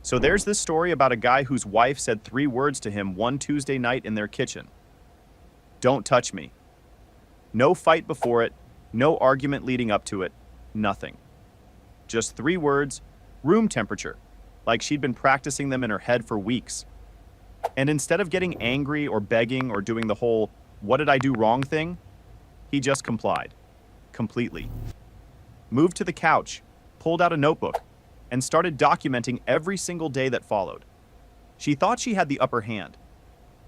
So there's this story about a guy whose wife said 3 words to him one Tuesday night in their kitchen. Don't touch me. No fight before it, no argument leading up to it, nothing. Just 3 words, room temperature, like she'd been practicing them in her head for weeks. And instead of getting angry or begging or doing the whole, what did I do wrong thing, he just complied. Completely. Moved to the couch, pulled out a notebook, and started documenting every single day that followed. She thought she had the upper hand.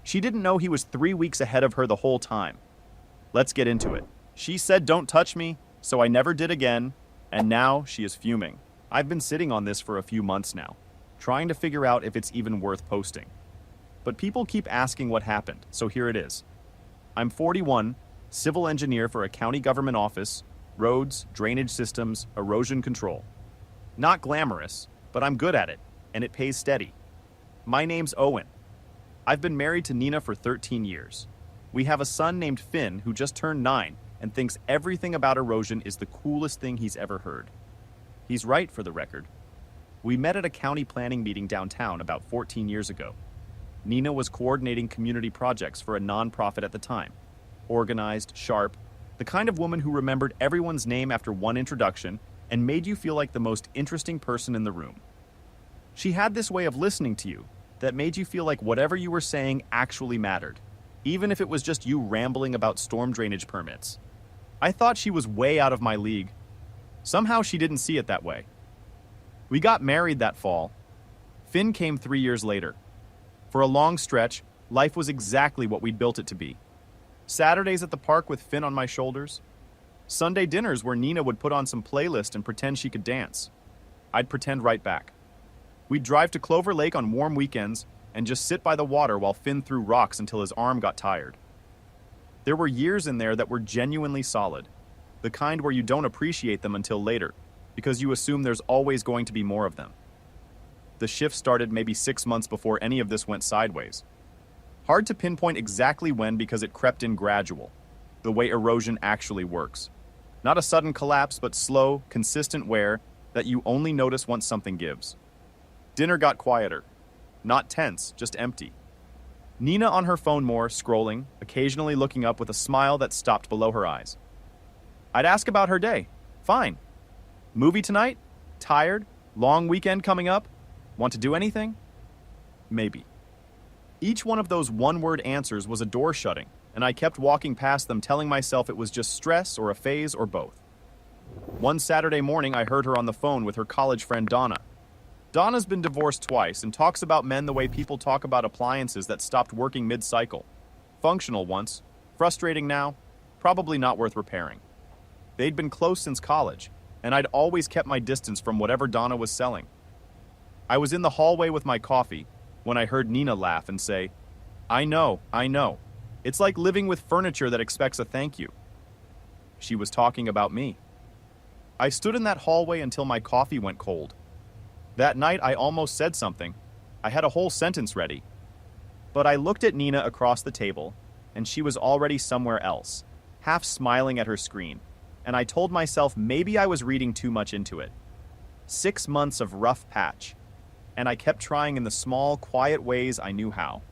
She didn't know he was 3 weeks ahead of her the whole time. Let's get into it. She said don't touch me, so I never did again, and now she is fuming. I've been sitting on this for a few months now, trying to figure out if it's even worth posting. But people keep asking what happened, so here it is. I'm 41, civil engineer for a county government office, roads, drainage systems, erosion control. Not glamorous, but I'm good at it, and it pays steady. My name's Owen. I've been married to Nina for 13 years. We have a son named Finn who just turned 9 and thinks everything about erosion is the coolest thing he's ever heard. He's right, for the record. We met at a county planning meeting downtown about 14 years ago. Nina was coordinating community projects for a nonprofit at the time. Organized, sharp, the kind of woman who remembered everyone's name after one introduction and made you feel like the most interesting person in the room. She had this way of listening to you that made you feel like whatever you were saying actually mattered, even if it was just you rambling about storm drainage permits. I thought she was way out of my league. Somehow she didn't see it that way. We got married that fall. Finn came 3 years later. For a long stretch, life was exactly what we'd built it to be. Saturdays at the park with Finn on my shoulders. Sunday dinners where Nina would put on some playlist and pretend she could dance. I'd pretend right back. We'd drive to Clover Lake on warm weekends and just sit by the water while Finn threw rocks until his arm got tired. There were years in there that were genuinely solid, the kind where you don't appreciate them until later, because you assume there's always going to be more of them. The shift started maybe 6 months before any of this went sideways. Hard to pinpoint exactly when because it crept in gradual, the way erosion actually works. Not a sudden collapse, but slow, consistent wear that you only notice once something gives. Dinner got quieter. Not tense, just empty. Nina on her phone more, scrolling, occasionally looking up with a smile that stopped below her eyes. I'd ask about her day. Fine. Movie tonight? Tired? Long weekend coming up? Want to do anything? Maybe. Each one of those one-word answers was a door shutting, and I kept walking past them telling myself it was just stress or a phase or both. One Saturday morning, I heard her on the phone with her college friend Donna. Donna's been divorced twice and talks about men the way people talk about appliances that stopped working mid-cycle. Functional once, frustrating now, probably not worth repairing. They'd been close since college, and I'd always kept my distance from whatever Donna was selling. I was in the hallway with my coffee when I heard Nina laugh and say, I know. It's like living with furniture that expects a thank you. She was talking about me. I stood in that hallway until my coffee went cold. That night, I almost said something. I had a whole sentence ready. But I looked at Nina across the table, and she was already somewhere else, half smiling at her screen, and I told myself maybe I was reading too much into it. 6 months of rough patch, and I kept trying in the small, quiet ways I knew how.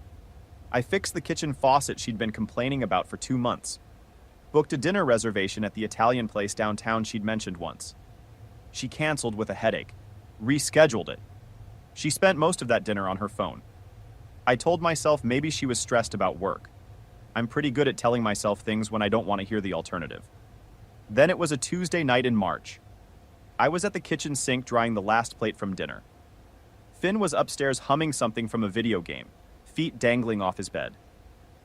I fixed the kitchen faucet she'd been complaining about for 2 months. Booked a dinner reservation at the Italian place downtown she'd mentioned once. She canceled with a headache. Rescheduled it. She spent most of that dinner on her phone. I told myself maybe she was stressed about work. I'm pretty good at telling myself things when I don't want to hear the alternative. Then it was a Tuesday night in March. I was at the kitchen sink drying the last plate from dinner. Finn was upstairs humming something from a video game, feet dangling off his bed.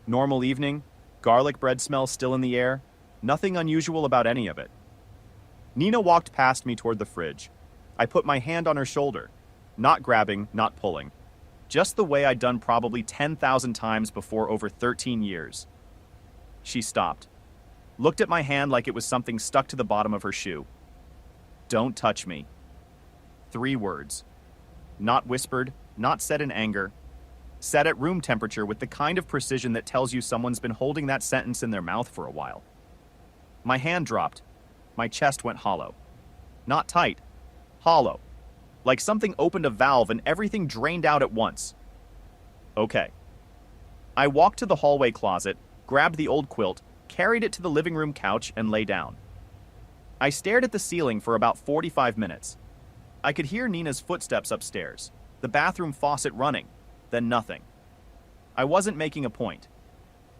Normal evening, garlic bread smell still in the air, nothing unusual about any of it. Nina walked past me toward the fridge. I put my hand on her shoulder, not grabbing, not pulling, just the way I'd done probably 10,000 times before over 13 years. She stopped, looked at my hand like it was something stuck to the bottom of her shoe. Don't touch me. 3 words. Not whispered, not said in anger, said at room temperature with the kind of precision that tells you someone's been holding that sentence in their mouth for a while. My hand dropped. My chest went hollow. Not tight. Hollow. Like something opened a valve and everything drained out at once. Okay. I walked to the hallway closet, grabbed the old quilt, carried it to the living room couch, and lay down. I stared at the ceiling for about 45 minutes. I could hear Nina's footsteps upstairs, the bathroom faucet running, then nothing. I wasn't making a point.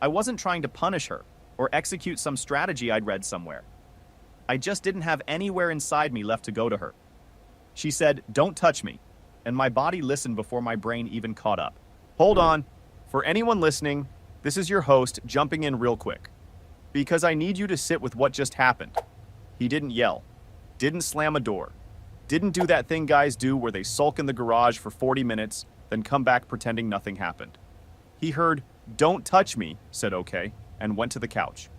I wasn't trying to punish her or execute some strategy I'd read somewhere. I just didn't have anywhere inside me left to go to her. She said, "Don't touch me," and my body listened before my brain even caught up. Hold on. For anyone listening, this is your host jumping in real quick. Because I need you to sit with what just happened. He didn't yell, didn't slam a door, didn't do that thing guys do where they sulk in the garage for 40 minutes, then come back pretending nothing happened. He heard, "Don't touch me," said okay, and went to the couch.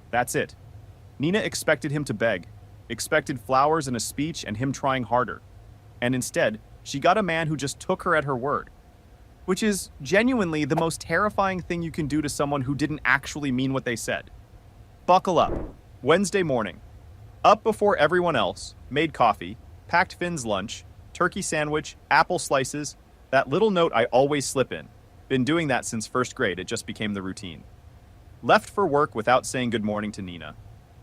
That's it. Nina expected him to beg, expected flowers and a speech and him trying harder. And instead, she got a man who just took her at her word. Which is genuinely the most terrifying thing you can do to someone who didn't actually mean what they said. Buckle up. Wednesday morning. Up before everyone else, made coffee, packed Finn's lunch, turkey sandwich, apple slices, that little note I always slip in. Been doing that since first grade, it just became the routine. Left for work without saying good morning to Nina.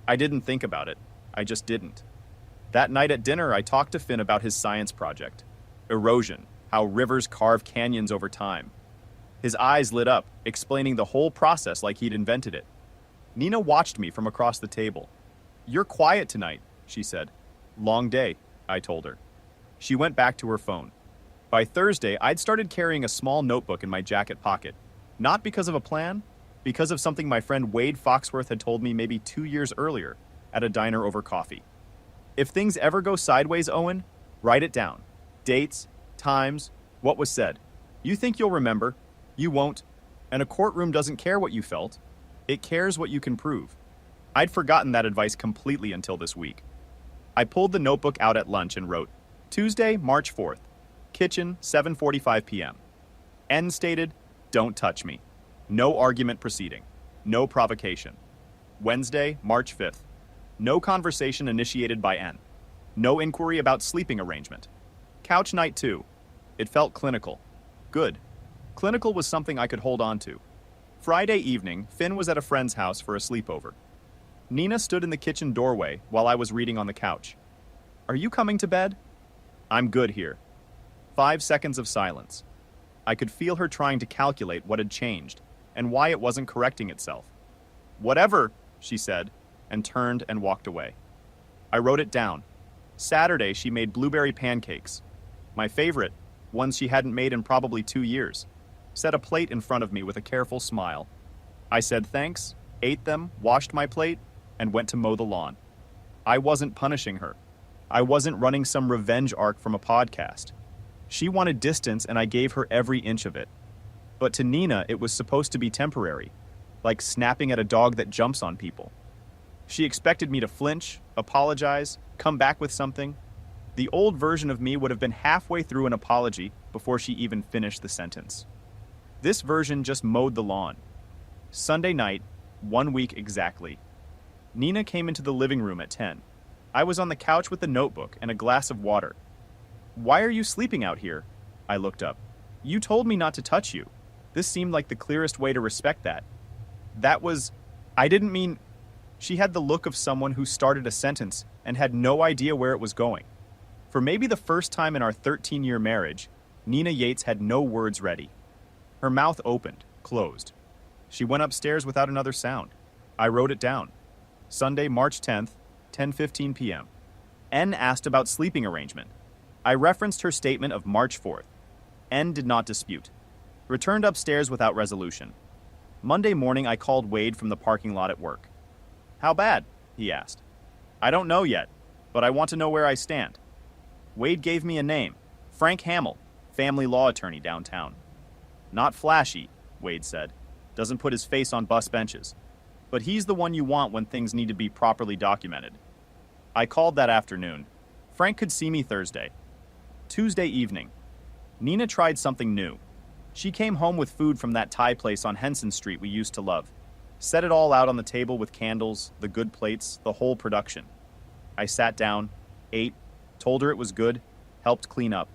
I didn't think about it. I just didn't. That night at dinner, I talked to Finn about his science project. Erosion, how rivers carve canyons over time. His eyes lit up, explaining the whole process like he'd invented it. Nina watched me from across the table. "You're quiet tonight," she said. "Long day," I told her. She went back to her phone. By Thursday, I'd started carrying a small notebook in my jacket pocket. Not because of a plan, because of something my friend Wade Foxworth had told me maybe 2 years earlier at a diner over coffee. If things ever go sideways, Owen, write it down. Dates, times, what was said. You think you'll remember. You won't. And a courtroom doesn't care what you felt. It cares what you can prove. I'd forgotten that advice completely until this week. I pulled the notebook out at lunch and wrote, Tuesday, March 4th, kitchen, 7:45 p.m. N stated, "Don't touch me. No argument proceeding. No provocation." Wednesday, March 5th. No conversation initiated by N. No inquiry about sleeping arrangement. Couch night 2. It felt clinical. Good. Clinical was something I could hold on to. Friday evening, Finn was at a friend's house for a sleepover. Nina stood in the kitchen doorway while I was reading on the couch. "Are you coming to bed?" "I'm good here." 5 seconds of silence. I could feel her trying to calculate what had changed and why it wasn't correcting itself. "Whatever," she said, and turned and walked away. I wrote it down. Saturday, she made blueberry pancakes. My favorite, ones she hadn't made in probably 2 years. Set a plate in front of me with a careful smile. I said thanks, ate them, washed my plate, and went to mow the lawn. I wasn't punishing her. I wasn't running some revenge arc from a podcast. She wanted distance, and I gave her every inch of it. But to Nina, it was supposed to be temporary, like snapping at a dog that jumps on people. She expected me to flinch, apologize, come back with something. The old version of me would have been halfway through an apology before she even finished the sentence. This version just mowed the lawn. Sunday night, 1 week exactly. Nina came into the living room at 10. I was on the couch with a notebook and a glass of water. "Why are you sleeping out here?" I looked up. "You told me not to touch you." This seemed like the clearest way to respect that. I didn't mean... She had the look of someone who started a sentence and had no idea where it was going. For maybe the first time in our 13-year marriage, Nina Yates had no words ready. Her mouth opened, closed. She went upstairs without another sound. I wrote it down. Sunday, March 10th, 10:15 p.m. N asked about sleeping arrangement. I referenced her statement of March 4th. N did not dispute. Returned upstairs without resolution. Monday morning, I called Wade from the parking lot at work. "How bad?" he asked. "I don't know yet, but I want to know where I stand." Wade gave me a name, Frank Hamill, family law attorney downtown. "Not flashy," Wade said. "Doesn't put his face on bus benches. But he's the one you want when things need to be properly documented." I called that afternoon. Frank could see me Thursday. Tuesday evening. Nina tried something new. She came home with food from that Thai place on Henson Street we used to love. Set it all out on the table with candles, the good plates, the whole production. I sat down, ate, told her it was good, helped clean up.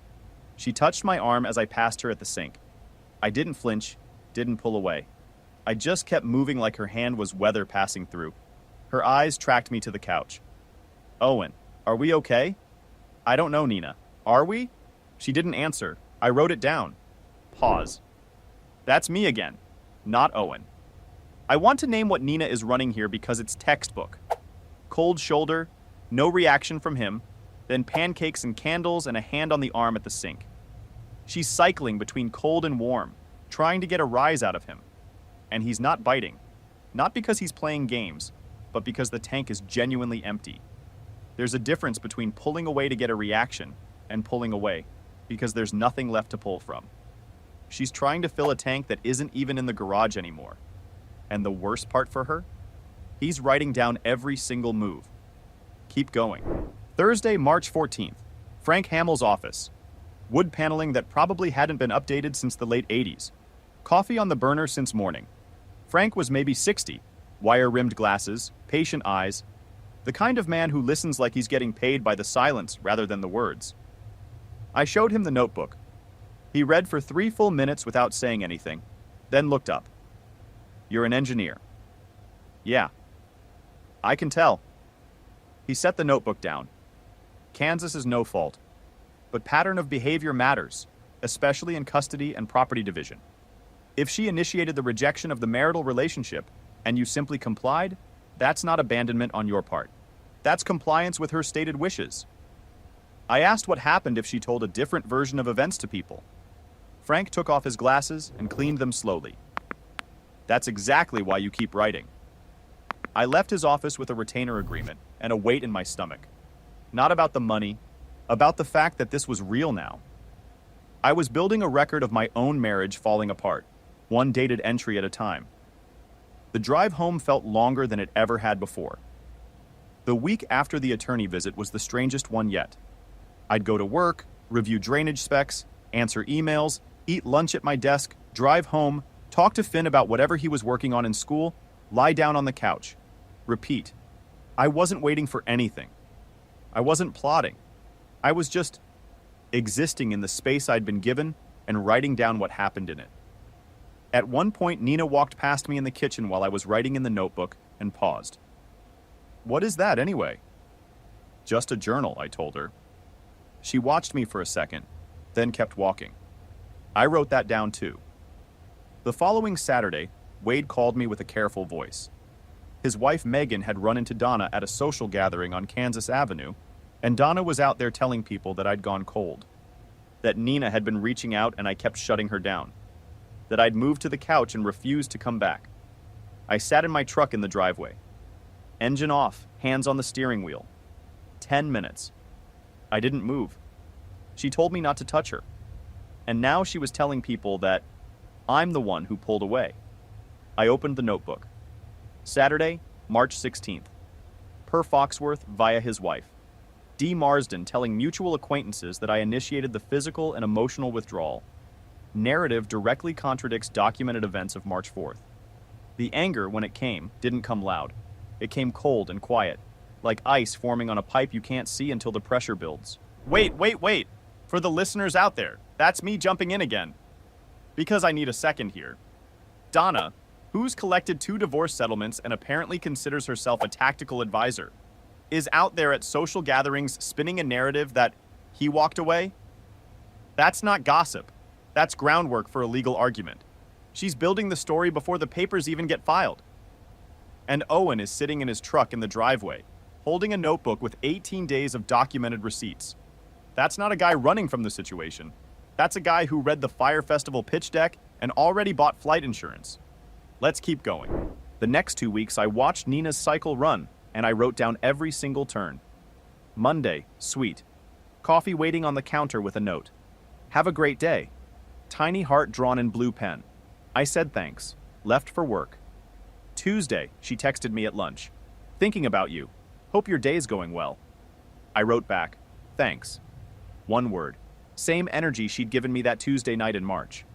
She touched my arm as I passed her at the sink. I didn't flinch, didn't pull away. I just kept moving like her hand was weather passing through. Her eyes tracked me to the couch. Owen, are we okay? I don't know, Nina. Are we? She didn't answer. I wrote it down. Pause. That's me again, not Owen. I want to name what Nina is running here because it's textbook. Cold shoulder, no reaction from him, then pancakes and candles and a hand on the arm at the sink. She's cycling between cold and warm, trying to get a rise out of him. And he's not biting. Not because he's playing games, but because the tank is genuinely empty. There's a difference between pulling away to get a reaction and pulling away because there's nothing left to pull from. She's trying to fill a tank that isn't even in the garage anymore. And the worst part for her? He's writing down every single move. Keep going. Thursday, March 14th. Frank Hamill's office. Wood paneling that probably hadn't been updated since the late 80s. Coffee on the burner since morning. Frank was maybe 60. Wire-rimmed glasses, patient eyes. The kind of man who listens like he's getting paid by the silence rather than the words. I showed him the notebook. He read for 3 full minutes without saying anything, then looked up. You're an engineer. Yeah. I can tell. He set the notebook down. Kansas is no fault. But pattern of behavior matters, especially in custody and property division. If she initiated the rejection of the marital relationship and you simply complied, that's not abandonment on your part. That's compliance with her stated wishes. I asked what happened if she told a different version of events to people. Frank took off his glasses and cleaned them slowly. That's exactly why you keep writing. I left his office with a retainer agreement and a weight in my stomach. Not about the money, about the fact that this was real now. I was building a record of my own marriage falling apart, one dated entry at a time. The drive home felt longer than it ever had before. The week after the attorney visit was the strangest one yet. I'd go to work, review drainage specs, answer emails, eat lunch at my desk, drive home, talk to Finn about whatever he was working on in school, lie down on the couch. Repeat. I wasn't waiting for anything. I wasn't plotting. I was just existing in the space I'd been given and writing down what happened in it. At one point, Nina walked past me in the kitchen while I was writing in the notebook and paused. What is that, anyway? Just a journal, I told her. She watched me for a second, then kept walking. I wrote that down too. The following Saturday, Wade called me with a careful voice. His wife Megan had run into Donna at a social gathering on Kansas Avenue, and Donna was out there telling people that I'd gone cold. That Nina had been reaching out and I kept shutting her down. That I'd moved to the couch and refused to come back. I sat in my truck in the driveway. Engine off, hands on the steering wheel. 10 minutes. I didn't move. She told me not to touch her. And now she was telling people that I'm the one who pulled away. I opened the notebook. Saturday, March 16th. Per Foxworth via his wife. D. Marsden telling mutual acquaintances that I initiated the physical and emotional withdrawal. Narrative directly contradicts documented events of March 4th. The anger, when it came, didn't come loud. It came cold and quiet, like ice forming on a pipe you can't see until the pressure builds. Wait. For the listeners out there, that's me jumping in again. Because I need a second here. Donna, who's collected 2 divorce settlements and apparently considers herself a tactical advisor, is out there at social gatherings spinning a narrative that he walked away? That's not gossip. That's groundwork for a legal argument. She's building the story before the papers even get filed. And Owen is sitting in his truck in the driveway, holding a notebook with 18 days of documented receipts. That's not a guy running from the situation. That's a guy who read the Fire Festival pitch deck and already bought flight insurance. Let's keep going. The next 2 weeks, I watched Nina's cycle run, and I wrote down every single turn. Monday, sweet. Coffee waiting on the counter with a note. Have a great day. Tiny heart drawn in blue pen. I said thanks. Left for work. Tuesday, she texted me at lunch. Thinking about you. Hope your day's going well. I wrote back, thanks. One word. Same energy she'd given me that Tuesday night in March.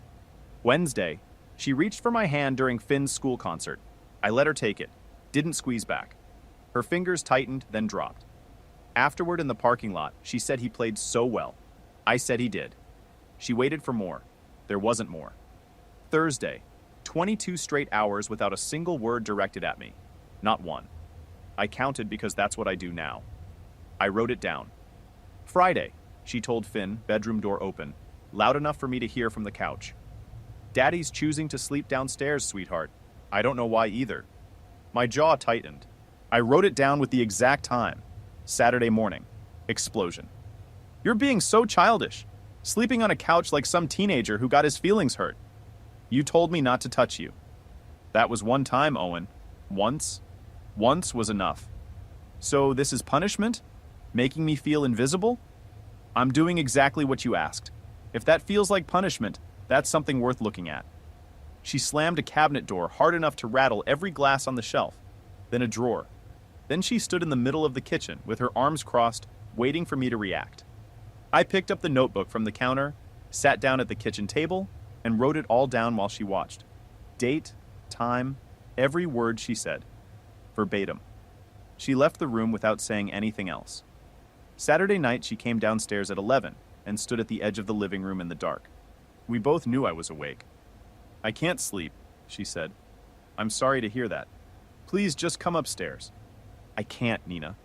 Wednesday, she reached for my hand during Finn's school concert. I let her take it. Didn't squeeze back. Her fingers tightened, then dropped. Afterward in the parking lot, she said he played so well. I said he did. She waited for more. There wasn't more. Thursday, 22 straight hours without a single word directed at me. Not one. I counted because that's what I do now. I wrote it down. Friday, she told Finn, bedroom door open, loud enough for me to hear from the couch. Daddy's choosing to sleep downstairs, sweetheart. I don't know why either. My jaw tightened. I wrote it down with the exact time. Saturday morning. Explosion. You're being so childish. Sleeping on a couch like some teenager who got his feelings hurt. You told me not to touch you. That was one time, Owen. Once. Once was enough. So this is punishment? Making me feel invisible? I'm doing exactly what you asked. If that feels like punishment, that's something worth looking at. She slammed a cabinet door hard enough to rattle every glass on the shelf, then a drawer. Then she stood in the middle of the kitchen with her arms crossed, waiting for me to react. I picked up the notebook from the counter, sat down at the kitchen table, and wrote it all down while she watched. Date, time, every word she said. Verbatim. She left the room without saying anything else. Saturday night, she came downstairs at 11 and stood at the edge of the living room in the dark. We both knew I was awake. I can't sleep, she said. I'm sorry to hear that. Please just come upstairs. I can't, Nina.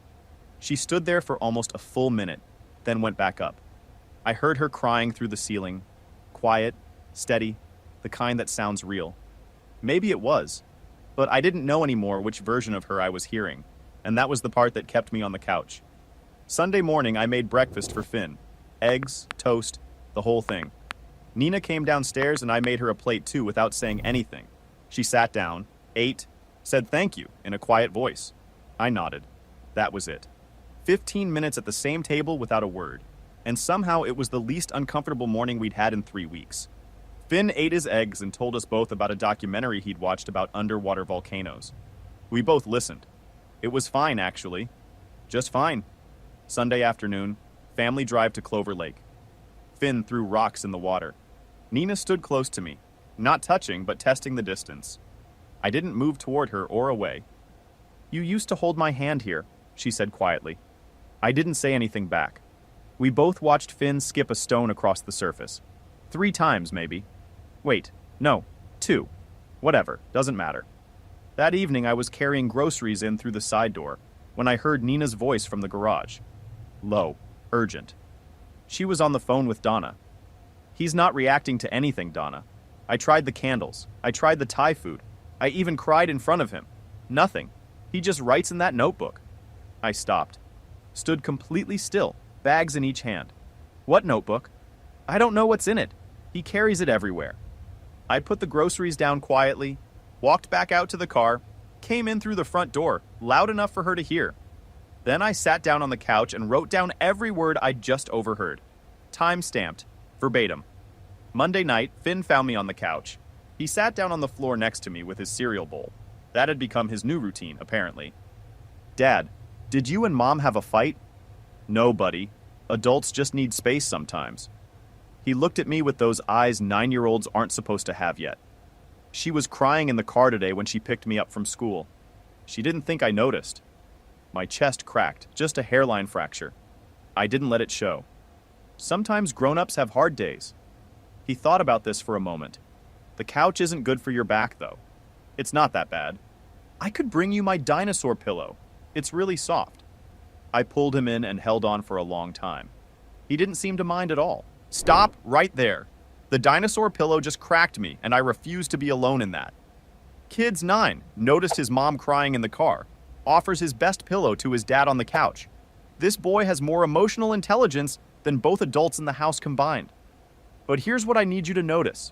She stood there for almost a full minute, then went back up. I heard her crying through the ceiling. Quiet, steady, the kind that sounds real. Maybe it was, but I didn't know anymore which version of her I was hearing, and that was the part that kept me on the couch. Sunday morning, I made breakfast for Finn. Eggs, toast, the whole thing. Nina came downstairs and I made her a plate too without saying anything. She sat down, ate, said thank you in a quiet voice. I nodded. That was it. 15 minutes at the same table without a word. And somehow it was the least uncomfortable morning we'd had in 3 weeks. Finn ate his eggs and told us both about a documentary he'd watched about underwater volcanoes. We both listened. It was fine, actually. Just fine. Sunday afternoon, family drive to Clover Lake. Finn threw rocks in the water. Nina stood close to me, not touching, but testing the distance. I didn't move toward her or away. You used to hold my hand here, she said quietly. I didn't say anything back. We both watched Finn skip a stone across the surface. 3 times, maybe. Wait, no, 2. Whatever, doesn't matter. That evening I was carrying groceries in through the side door when I heard Nina's voice from the garage. Low, urgent. She was on the phone with Donna. He's not reacting to anything, Donna. I tried the candles. I tried the Thai food. I even cried in front of him. Nothing. He just writes in that notebook. I stopped. Stood completely still, bags in each hand. What notebook? I don't know what's in it. He carries it everywhere. I put the groceries down quietly, walked back out to the car, came in through the front door, loud enough for her to hear. Then I sat down on the couch and wrote down every word I'd just overheard. Time-stamped, verbatim. Monday night, Finn found me on the couch. He sat down on the floor next to me with his cereal bowl. That had become his new routine, apparently. Dad, did you and Mom have a fight? No, buddy. Adults just need space sometimes. He looked at me with those eyes 9-year-olds aren't supposed to have yet. She was crying in the car today when she picked me up from school. She didn't think I noticed. My chest cracked, just a hairline fracture. I didn't let it show. Sometimes grown-ups have hard days. He thought about this for a moment. The couch isn't good for your back, though. It's not that bad. I could bring you my dinosaur pillow. It's really soft. I pulled him in and held on for a long time. He didn't seem to mind at all. Stop right there. The dinosaur pillow just cracked me, and I refuse to be alone in that. Kid's 9, noticed his mom crying in the car, offers his best pillow to his dad on the couch. This boy has more emotional intelligence than both adults in the house combined. But here's what I need you to notice.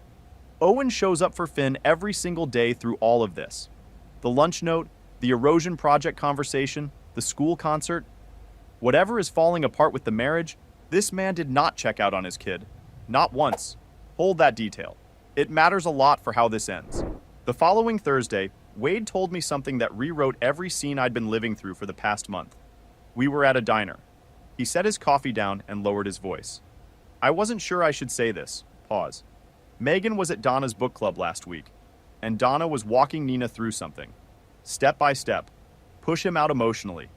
Owen shows up for Finn every single day through all of this. The lunch note, the erosion project conversation, the school concert. Whatever is falling apart with the marriage, this man did not check out on his kid. Not once. Hold that detail. It matters a lot for how this ends. The following Thursday, Wade told me something that rewrote every scene I'd been living through for the past month. We were at a diner. He set his coffee down and lowered his voice. I wasn't sure I should say this. Pause. Megan was at Donna's book club last week, and Donna was walking Nina through something. Step by step. Push him out emotionally.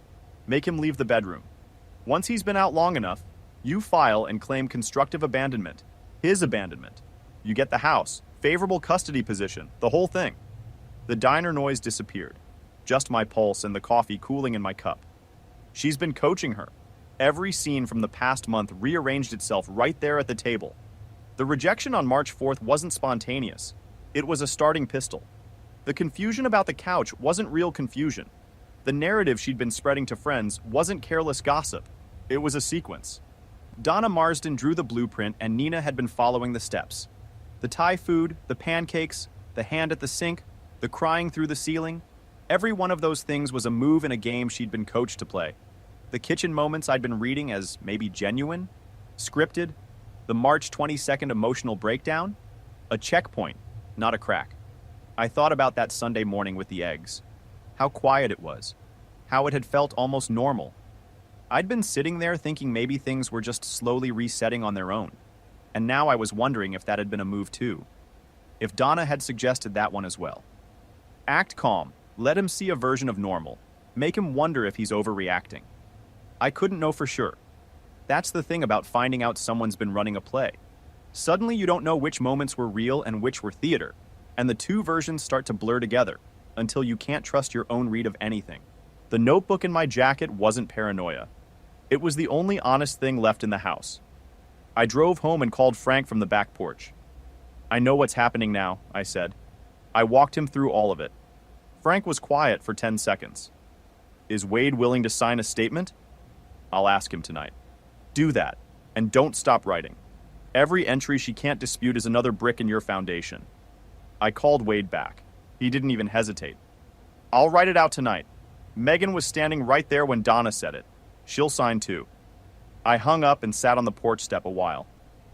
Make him leave the bedroom. Once he's been out long enough, You file and claim constructive abandonment. His abandonment. You get the house, favorable custody position, the whole thing. The diner noise disappeared. Just my pulse and the coffee cooling in my cup. She's been coaching her. Every scene from the past month rearranged itself right there at the table. The rejection on March 4th wasn't spontaneous. It was a starting pistol. The confusion about the couch wasn't real confusion. The narrative she'd been spreading to friends wasn't careless gossip. It was a sequence. Donna Marsden drew the blueprint and Nina had been following the steps. The Thai food, the pancakes, the hand at the sink, the crying through the ceiling. Every one of those things was a move in a game she'd been coached to play. The kitchen moments I'd been reading as maybe genuine, scripted, the March 22nd emotional breakdown, a checkpoint, not a crack. I thought about that Sunday morning with the eggs. How quiet it was. How it had felt almost normal. I'd been sitting there thinking maybe things were just slowly resetting on their own. And now I was wondering if that had been a move too. If Donna had suggested that one as well. Act calm. Let him see a version of normal. Make him wonder if he's overreacting. I couldn't know for sure. That's the thing about finding out someone's been running a play. Suddenly you don't know which moments were real and which were theater, and the two versions start to blur together until you can't trust your own read of anything. The notebook in my jacket wasn't paranoia. It was the only honest thing left in the house. I drove home and called Frank from the back porch. I know what's happening now, I said. I walked him through all of it. Frank was quiet for 10 seconds. Is Wade willing to sign a statement? I'll ask him tonight. Do that, and don't stop writing. Every entry she can't dispute is another brick in your foundation. I called Wade back. He didn't even hesitate. I'll write it out tonight. Megan was standing right there when Donna said it. She'll sign too. I hung up and sat on the porch step a while.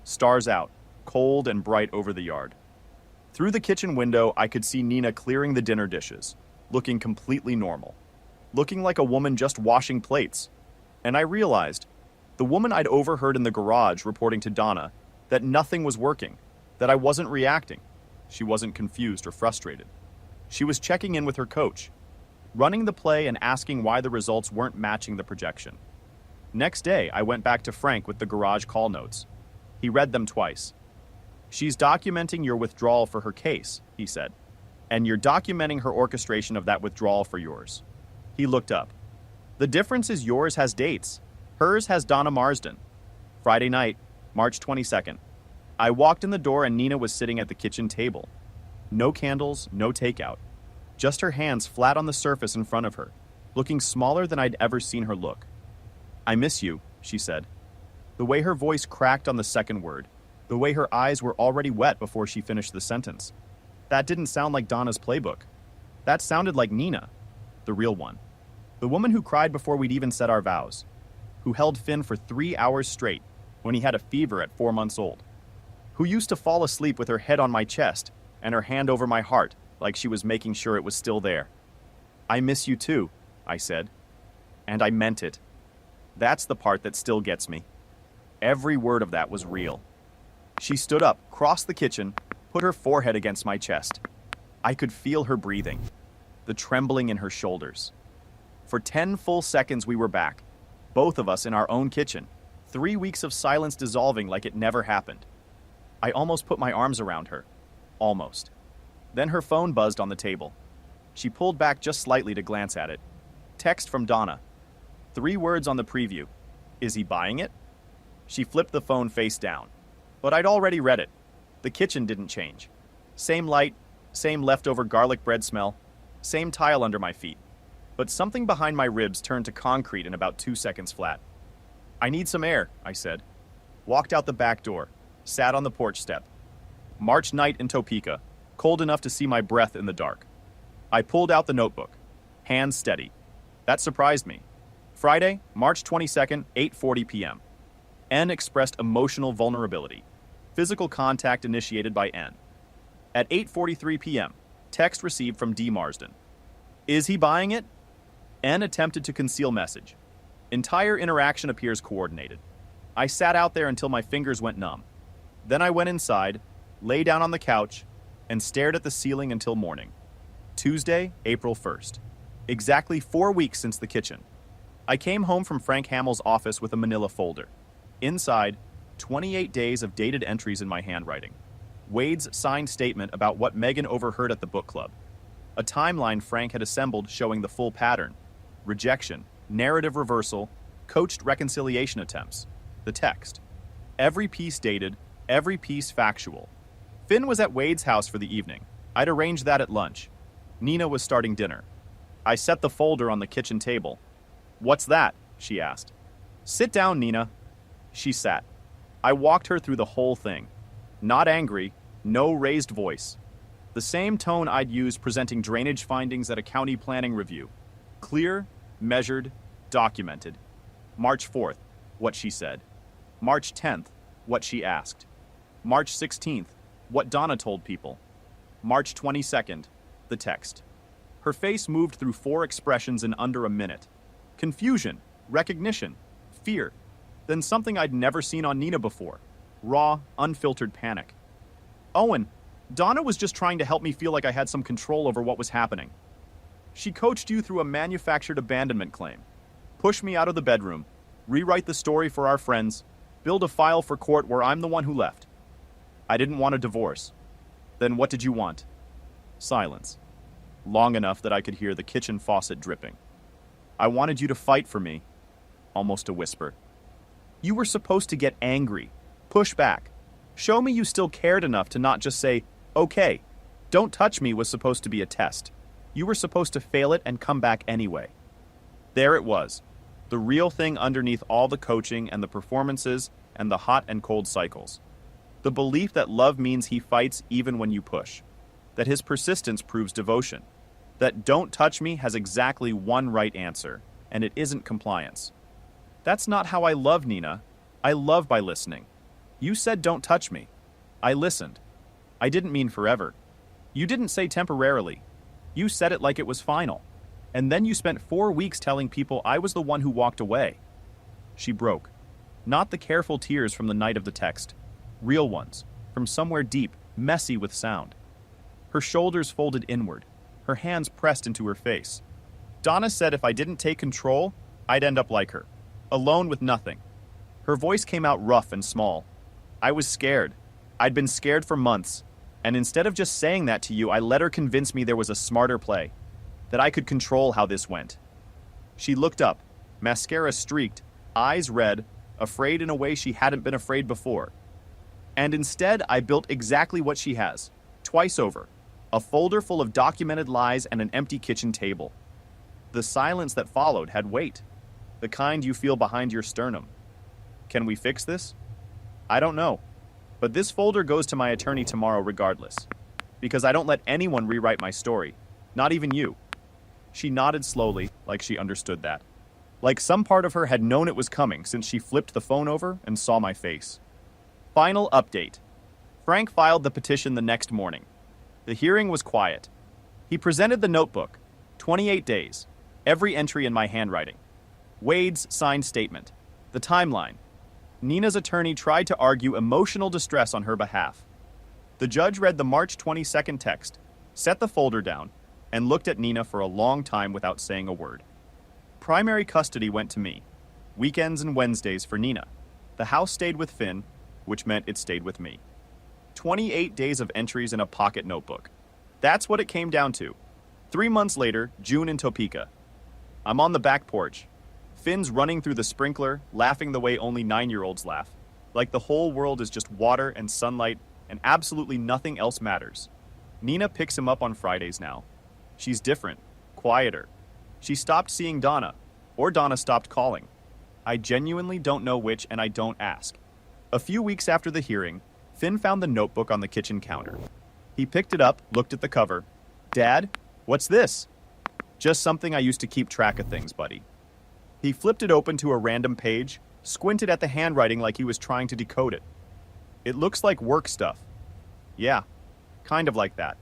Stars out, cold and bright over the yard. Through the kitchen window, I could see Nina clearing the dinner dishes, looking completely normal. Looking like a woman just washing plates. And I realized, the woman I'd overheard in the garage reporting to Donna, that nothing was working, that I wasn't reacting. She wasn't confused or frustrated. She was checking in with her coach, running the play and asking why the results weren't matching the projection. Next day, I went back to Frank with the garage call notes. He read them twice. She's documenting your withdrawal for her case, he said, and you're documenting her orchestration of that withdrawal for yours. He looked up. The difference is yours has dates. Hers has Donna Marsden. Friday night, March 22nd. I walked in the door and Nina was sitting at the kitchen table. No candles, no takeout. Just her hands flat on the surface in front of her, looking smaller than I'd ever seen her look. I miss you, she said. The way her voice cracked on the second word, the way her eyes were already wet before she finished the sentence. That didn't sound like Donna's playbook. That sounded like Nina, the real one. The woman who cried before we'd even said our vows. Who held Finn for 3 hours straight when he had a fever at 4 months old. Who used to fall asleep with her head on my chest and her hand over my heart like she was making sure it was still there. I miss you too, I said. And I meant it. That's the part that still gets me. Every word of that was real. She stood up, crossed the kitchen, put her forehead against my chest. I could feel her breathing, the trembling in her shoulders. For 10 full seconds we were back, both of us in our own kitchen, 3 weeks of silence dissolving like it never happened. I almost put my arms around her. Almost. Then her phone buzzed on the table. She pulled back just slightly to glance at it. Text from Donna. 3 words on the preview. Is he buying it? She flipped the phone face down. But I'd already read it. The kitchen didn't change. Same light, same leftover garlic bread smell, same tile under my feet. But something behind my ribs turned to concrete in about 2 seconds flat. I need some air, I said. Walked out the back door, sat on the porch step. March night in Topeka, cold enough to see my breath in the dark. I pulled out the notebook, hands steady. That surprised me. Friday, March 22nd, 8:40 p.m. N expressed emotional vulnerability. Physical contact initiated by N. At 8:43 p.m., text received from D. Marsden. Is he buying it? N attempted to conceal message. Entire interaction appears coordinated. I sat out there until my fingers went numb. Then I went inside, lay down on the couch, and stared at the ceiling until morning. Tuesday, April 1st. Exactly 4 weeks since the kitchen. I came home from Frank Hamill's office with a manila folder. Inside, 28 days of dated entries in my handwriting. Wade's signed statement about what Megan overheard at the book club. A timeline Frank had assembled showing the full pattern. Rejection, narrative reversal, coached reconciliation attempts. The text. Every piece dated, every piece factual. Finn was at Wade's house for the evening. I'd arranged that at lunch. Nina was starting dinner. I set the folder on the kitchen table. "What's that?" she asked. "Sit down, Nina." She sat. I walked her through the whole thing. Not angry, no raised voice. The same tone I'd use presenting drainage findings at a county planning review. Clear, measured, documented. March 4th, what she said. March 10th, what she asked. March 16th, what Donna told people. March 22nd, the text. Her face moved through 4 expressions in under a minute. Confusion, recognition, fear, then something I'd never seen on Nina before. Raw, unfiltered panic. "Owen, Donna was just trying to help me feel like I had some control over what was happening. She coached you through a manufactured abandonment claim. Push me out of the bedroom, rewrite the story for our friends, build a file for court where I'm the one who left. I didn't want a divorce. Then what did you want?" Silence. Long enough that I could hear the kitchen faucet dripping. "I wanted you to fight for me." Almost a whisper. "You were supposed to get angry, push back. Show me you still cared enough to not just say, 'Okay, don't touch me' was supposed to be a test. You were supposed to fail it and come back anyway." There it was, the real thing underneath all the coaching and the performances and the hot and cold cycles. The belief that love means he fights even when you push. That his persistence proves devotion. That "don't touch me" has exactly one right answer, and it isn't compliance. That's not how I love, Nina. I love by listening. You said "don't touch me." I listened. I didn't mean forever. You didn't say temporarily. You said it like it was final. And then you spent 4 weeks telling people I was the one who walked away. She broke. Not the careful tears from the night of the text. Real ones, from somewhere deep, messy with sound. Her shoulders folded inward, her hands pressed into her face. Donna said if I didn't take control, I'd end up like her, alone with nothing. Her voice came out rough and small. I was scared. I'd been scared for months, and instead of just saying that to you, I let her convince me there was a smarter play, that I could control how this went. She looked up, mascara streaked, eyes red, afraid in a way she hadn't been afraid before. And instead, I built exactly what she has, twice over, a folder full of documented lies and an empty kitchen table. The silence that followed had weight, the kind you feel behind your sternum. Can we fix this? I don't know, but this folder goes to my attorney tomorrow regardless, because I don't let anyone rewrite my story, not even you. She nodded slowly, like she understood that. Like some part of her had known it was coming since she flipped the phone over and saw my face. Final update. Frank filed the petition the next morning. The hearing was quiet. He presented the notebook, 28 days, every entry in my handwriting. Wade's signed statement, the timeline. Nina's attorney tried to argue emotional distress on her behalf. The judge read the March 22nd text, set the folder down, and looked at Nina for a long time without saying a word. Primary custody went to me. Weekends and Wednesdays for Nina. The house stayed with Finn, which meant it stayed with me. 28 days of entries in a pocket notebook. That's what it came down to. 3 months later, June in Topeka. I'm on the back porch. Finn's running through the sprinkler, laughing the way only 9-year-olds laugh. Like the whole world is just water and sunlight, and absolutely nothing else matters. Nina picks him up on Fridays now. She's different, quieter. She stopped seeing Donna, or Donna stopped calling. I genuinely don't know which, and I don't ask. A few weeks after the hearing, Finn found the notebook on the kitchen counter. He picked it up, looked at the cover. "Dad, what's this?" "Just something I used to keep track of things, buddy." He flipped it open to a random page, squinted at the handwriting like he was trying to decode it. "It looks like work stuff." "Yeah, kind of like that."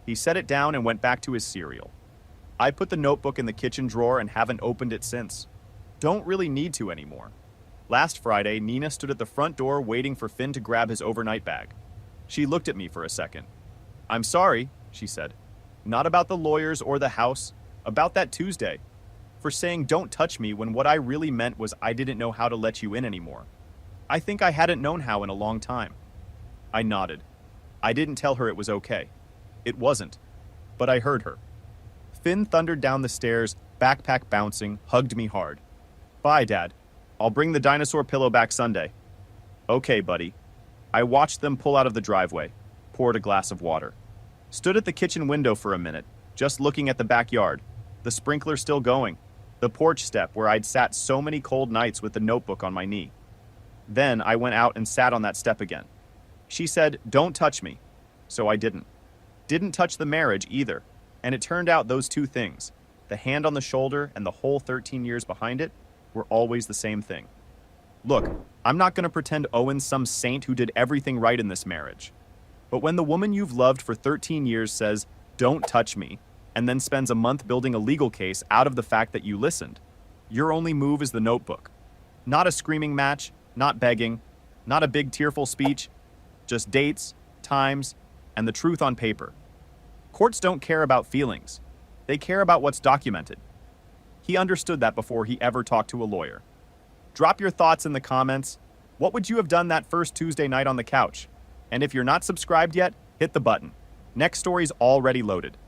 He set it down and went back to his cereal. I put the notebook in the kitchen drawer and haven't opened it since. Don't really need to anymore. Last Friday, Nina stood at the front door waiting for Finn to grab his overnight bag. She looked at me for a second. "I'm sorry," she said. "Not about the lawyers or the house, about that Tuesday. For saying 'don't touch me' when what I really meant was I didn't know how to let you in anymore. I think I hadn't known how in a long time. I nodded. I didn't tell her it was okay. It wasn't, but I heard her. Finn thundered down the stairs, backpack bouncing, hugged me hard. Bye, Dad. I'll bring the dinosaur pillow back Sunday. Okay, buddy. I watched them pull out of the driveway, poured a glass of water. Stood at the kitchen window for a minute, just looking at the backyard. The sprinkler still going. The porch step where I'd sat so many cold nights with the notebook on my knee. Then I went out and sat on that step again. She said, "Don't touch me." So I didn't. Didn't touch the marriage either. And it turned out those two things, the hand on the shoulder and the whole 13 years behind it, were always the same thing. Look, I'm not going to pretend Owen's some saint who did everything right in this marriage. But when the woman you've loved for 13 years says, "Don't touch me," and then spends a month building a legal case out of the fact that you listened, your only move is the notebook. Not a screaming match, not begging, not a big tearful speech, just dates, times, and the truth on paper. Courts don't care about feelings. They care about what's documented. He understood that before he ever talked to a lawyer. Drop your thoughts in the comments. What would you have done that first Tuesday night on the couch? And if you're not subscribed yet, hit the button. Next story's already loaded.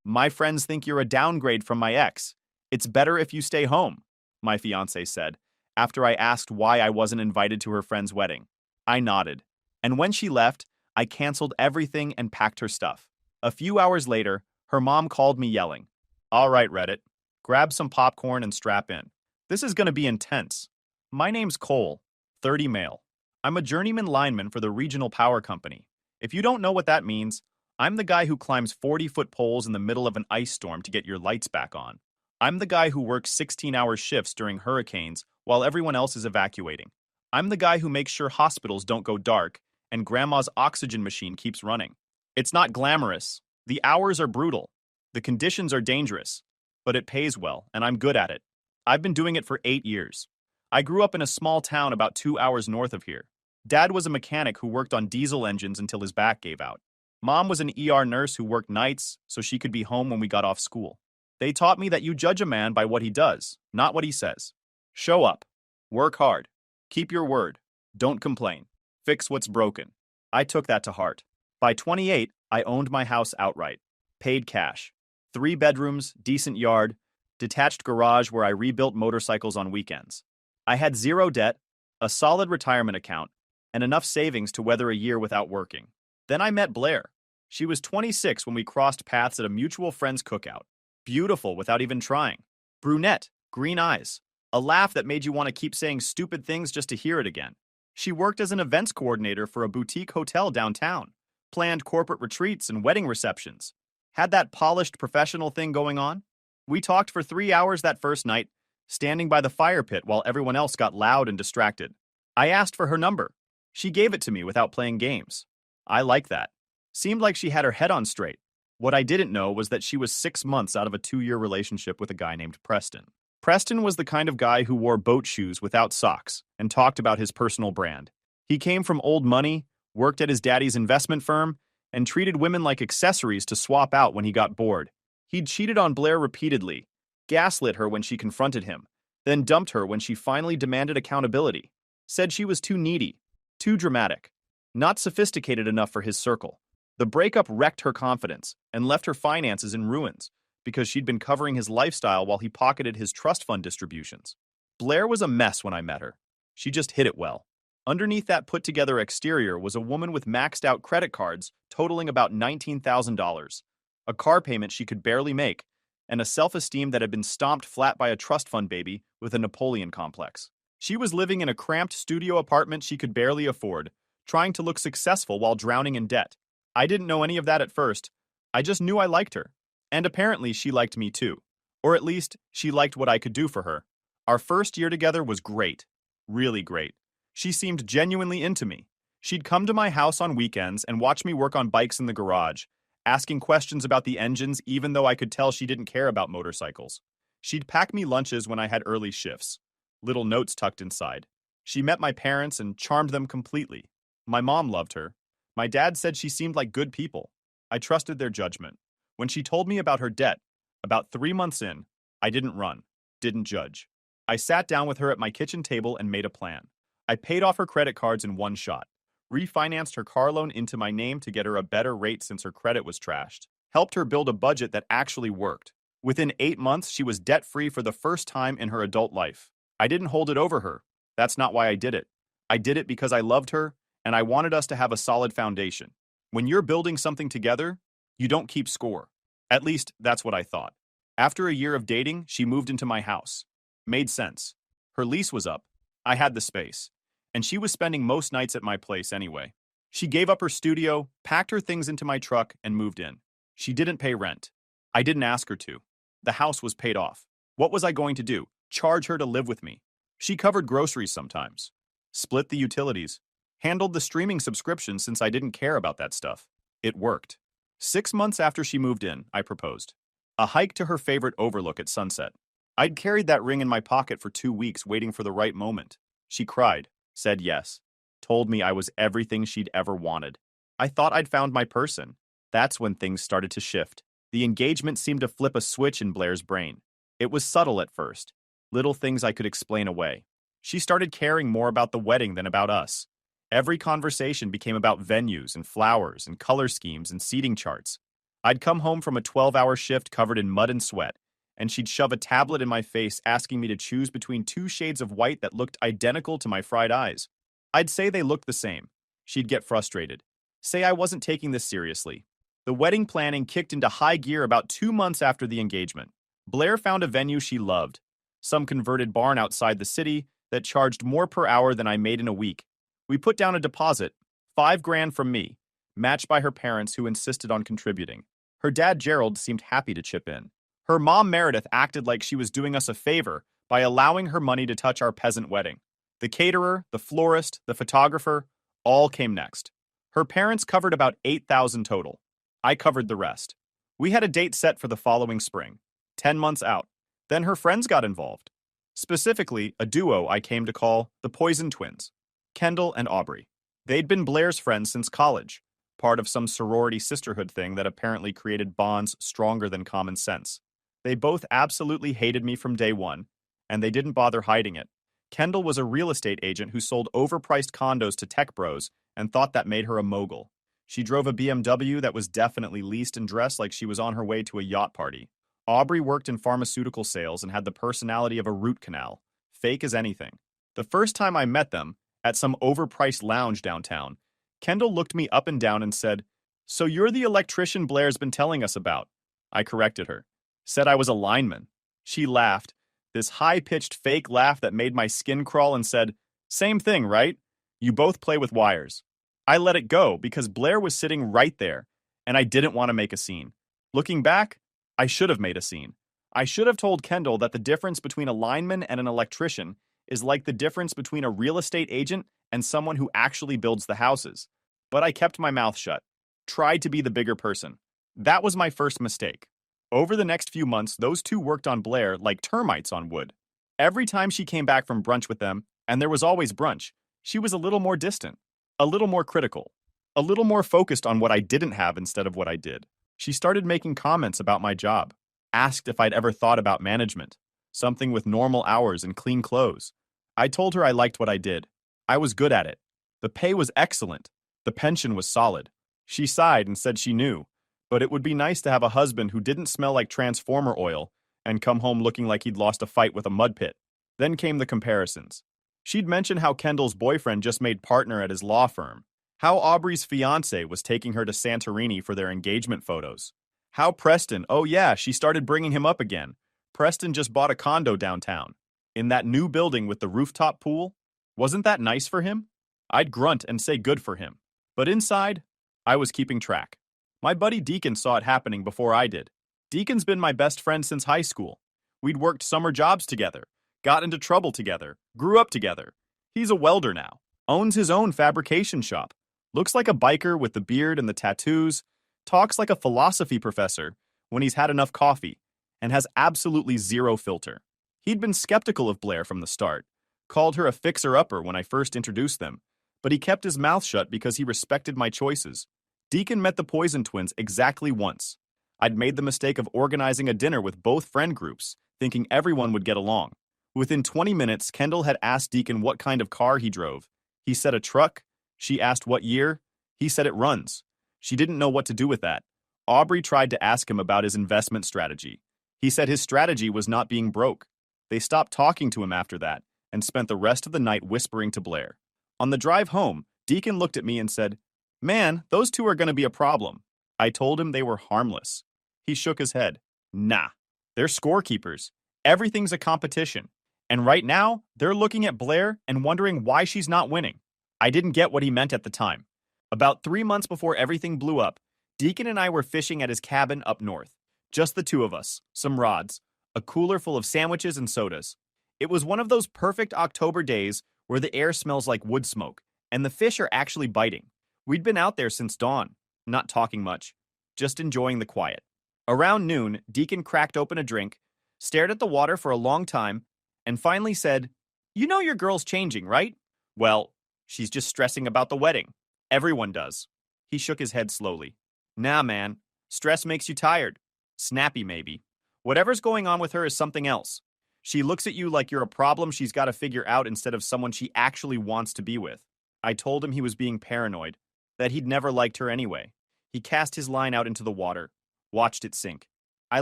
My friends think you're a downgrade from my ex. It's better if you stay home, my fiancé said, after I asked why I wasn't invited to her friend's wedding. I nodded. And when she left, I canceled everything and packed her stuff. A few hours later, her mom called me yelling, "All right, Reddit, grab some popcorn and strap in. This is going to be intense. My name's Cole, 30 male. I'm a journeyman lineman for the regional power company. If you don't know what that means, I'm the guy who climbs 40-foot poles in the middle of an ice storm to get your lights back on. I'm the guy who works 16-hour shifts during hurricanes while everyone else is evacuating. I'm the guy who makes sure hospitals don't go dark and grandma's oxygen machine keeps running. It's not glamorous. The hours are brutal. The conditions are dangerous. But it pays well, and I'm good at it. I've been doing it for 8 years. I grew up in a small town about 2 hours north of here. Dad was a mechanic who worked on diesel engines until his back gave out. Mom was an ER nurse who worked nights so she could be home when we got off school. They taught me that you judge a man by what he does, not what he says. Show up. Work hard. Keep your word. Don't complain. Fix what's broken. I took that to heart. By 28, I owned my house outright. Paid cash. 3 bedrooms, decent yard, detached garage where I rebuilt motorcycles on weekends. I had 0 debt, a solid retirement account, and enough savings to weather a year without working. Then I met Blair. She was 26 when we crossed paths at a mutual friend's cookout. Beautiful without even trying. Brunette, green eyes, a laugh that made you want to keep saying stupid things just to hear it again. She worked as an events coordinator for a boutique hotel downtown, planned corporate retreats and wedding receptions. Had that polished professional thing going on. We talked for 3 hours that first night, standing by the fire pit while everyone else got loud and distracted. I asked for her number. She gave it to me without playing games. I like that. Seemed like she had her head on straight. What I didn't know was that she was 6 months out of a 2-year relationship with a guy named Preston. Preston was the kind of guy who wore boat shoes without socks and talked about his personal brand. He came from old money, worked at his daddy's investment firm, and treated women like accessories to swap out when he got bored. He'd cheated on Blair repeatedly, gaslit her when she confronted him, then dumped her when she finally demanded accountability. Said she was too needy, too dramatic, not sophisticated enough for his circle. The breakup wrecked her confidence and left her finances in ruins because she'd been covering his lifestyle while he pocketed his trust fund distributions. Blair was a mess when I met her. She just hid it well. Underneath that put-together exterior was a woman with maxed-out credit cards totaling about $19,000, a car payment she could barely make, and a self-esteem that had been stomped flat by a trust fund baby with a Napoleon complex. She was living in a cramped studio apartment she could barely afford, trying to look successful while drowning in debt. I didn't know any of that at first. I just knew I liked her. And apparently she liked me too. Or at least, she liked what I could do for her. Our first year together was great. Really great. She seemed genuinely into me. She'd come to my house on weekends and watch me work on bikes in the garage, asking questions about the engines even though I could tell she didn't care about motorcycles. She'd pack me lunches when I had early shifts, little notes tucked inside. She met my parents and charmed them completely. My mom loved her. My dad said she seemed like good people. I trusted their judgment. When she told me about her debt, about 3 months in, I didn't run, didn't judge. I sat down with her at my kitchen table and made a plan. I paid off her credit cards in one shot, refinanced her car loan into my name to get her a better rate since her credit was trashed, helped her build a budget that actually worked. Within 8 months, she was debt-free for the first time in her adult life. I didn't hold it over her. That's not why I did it. I did it because I loved her, and I wanted us to have a solid foundation. When you're building something together, you don't keep score. At least, that's what I thought. After a year of dating, she moved into my house. Made sense. Her lease was up. I had the space. And she was spending most nights at my place anyway. She gave up her studio, packed her things into my truck, and moved in. She didn't pay rent. I didn't ask her to. The house was paid off. What was I going to do? Charge her to live with me? She covered groceries sometimes. Split the utilities. Handled the streaming subscription since I didn't care about that stuff. It worked. 6 months after she moved in, I proposed. A hike to her favorite overlook at sunset. I'd carried that ring in my pocket for 2 weeks waiting for the right moment. She cried, said yes, told me I was everything she'd ever wanted. I thought I'd found my person. That's when things started to shift. The engagement seemed to flip a switch in Blair's brain. It was subtle at first. Little things I could explain away. She started caring more about the wedding than about us. Every conversation became about venues and flowers and color schemes and seating charts. I'd come home from a 12-hour shift covered in mud and sweat, and she'd shove a tablet in my face asking me to choose between 2 shades of white that looked identical to my fried eyes. I'd say they looked the same. She'd get frustrated. Say I wasn't taking this seriously. The wedding planning kicked into high gear about 2 months after the engagement. Blair found a venue she loved. Some converted barn outside the city that charged more per hour than I made in a week. We put down a deposit, $5,000 from me, matched by her parents who insisted on contributing. Her dad Gerald seemed happy to chip in. Her mom Meredith acted like she was doing us a favor by allowing her money to touch our peasant wedding. The caterer, the florist, the photographer, all came next. Her parents covered about $8,000 total. I covered the rest. We had a date set for the following spring, 10 months out. Then her friends got involved. Specifically, a duo I came to call the Poison Twins, Kendall and Aubrey. They'd been Blair's friends since college, part of some sorority sisterhood thing that apparently created bonds stronger than common sense. They both absolutely hated me from day one, and they didn't bother hiding it. Kendall was a real estate agent who sold overpriced condos to tech bros and thought that made her a mogul. She drove a BMW that was definitely leased and dressed like she was on her way to a yacht party. Aubrey worked in pharmaceutical sales and had the personality of a root canal, fake as anything. The first time I met them, at some overpriced lounge downtown, Kendall looked me up and down and said, "So you're the electrician Blair's been telling us about." I corrected her. Said I was a lineman. She laughed, this high-pitched fake laugh that made my skin crawl, and said, "Same thing, right? You both play with wires." I let it go because Blair was sitting right there, and I didn't want to make a scene. Looking back, I should have made a scene. I should have told Kendall that the difference between a lineman and an electrician is like the difference between a real estate agent and someone who actually builds the houses. But I kept my mouth shut. Tried to be the bigger person. That was my first mistake. Over the next few months, those two worked on Blair like termites on wood. Every time she came back from brunch with them, and there was always brunch, she was a little more distant, a little more critical, a little more focused on what I didn't have instead of what I did. She started making comments about my job, asked if I'd ever thought about management, something with normal hours and clean clothes. I told her I liked what I did. I was good at it. The pay was excellent. The pension was solid. She sighed and said she knew, but it would be nice to have a husband who didn't smell like transformer oil and come home looking like he'd lost a fight with a mud pit. Then came the comparisons. She'd mentioned how Kendall's boyfriend just made partner at his law firm, how Aubrey's fiance was taking her to Santorini for their engagement photos, how Preston, oh yeah, she started bringing him up again. Preston just bought a condo downtown, in that new building with the rooftop pool. Wasn't that nice for him? I'd grunt and say good for him. But inside, I was keeping track. My buddy Deacon saw it happening before I did. Deacon's been my best friend since high school. We'd worked summer jobs together, got into trouble together, grew up together. He's a welder now, owns his own fabrication shop, looks like a biker with the beard and the tattoos, talks like a philosophy professor when he's had enough coffee, and has absolutely zero filter. He'd been skeptical of Blair from the start, called her a fixer-upper when I first introduced them, but he kept his mouth shut because he respected my choices. Deacon met the Poison Twins exactly once. I'd made the mistake of organizing a dinner with both friend groups, thinking everyone would get along. Within 20 minutes, Kendall had asked Deacon what kind of car he drove. He said a truck. She asked what year. He said it runs. She didn't know what to do with that. Aubrey tried to ask him about his investment strategy. He said his strategy was not being broke. They stopped talking to him after that and spent the rest of the night whispering to Blair. On the drive home, Deacon looked at me and said, "Man, those two are going to be a problem." I told him they were harmless. He shook his head. "Nah, they're scorekeepers. Everything's a competition. And right now, they're looking at Blair and wondering why she's not winning." I didn't get what he meant at the time. About 3 months before everything blew up, Deacon and I were fishing at his cabin up north. Just the two of us, some rods, a cooler full of sandwiches and sodas. It was one of those perfect October days where the air smells like wood smoke, and the fish are actually biting. We'd been out there since dawn, not talking much, just enjoying the quiet. Around noon, Deacon cracked open a drink, stared at the water for a long time, and finally said, "You know your girl's changing, right?" "Well, she's just stressing about the wedding. Everyone does." He shook his head slowly. "Nah, man. Stress makes you tired. Snappy, maybe. Whatever's going on with her is something else. She looks at you like you're a problem she's got to figure out instead of someone she actually wants to be with." I told him he was being paranoid, that he'd never liked her anyway. He cast his line out into the water, watched it sink. "I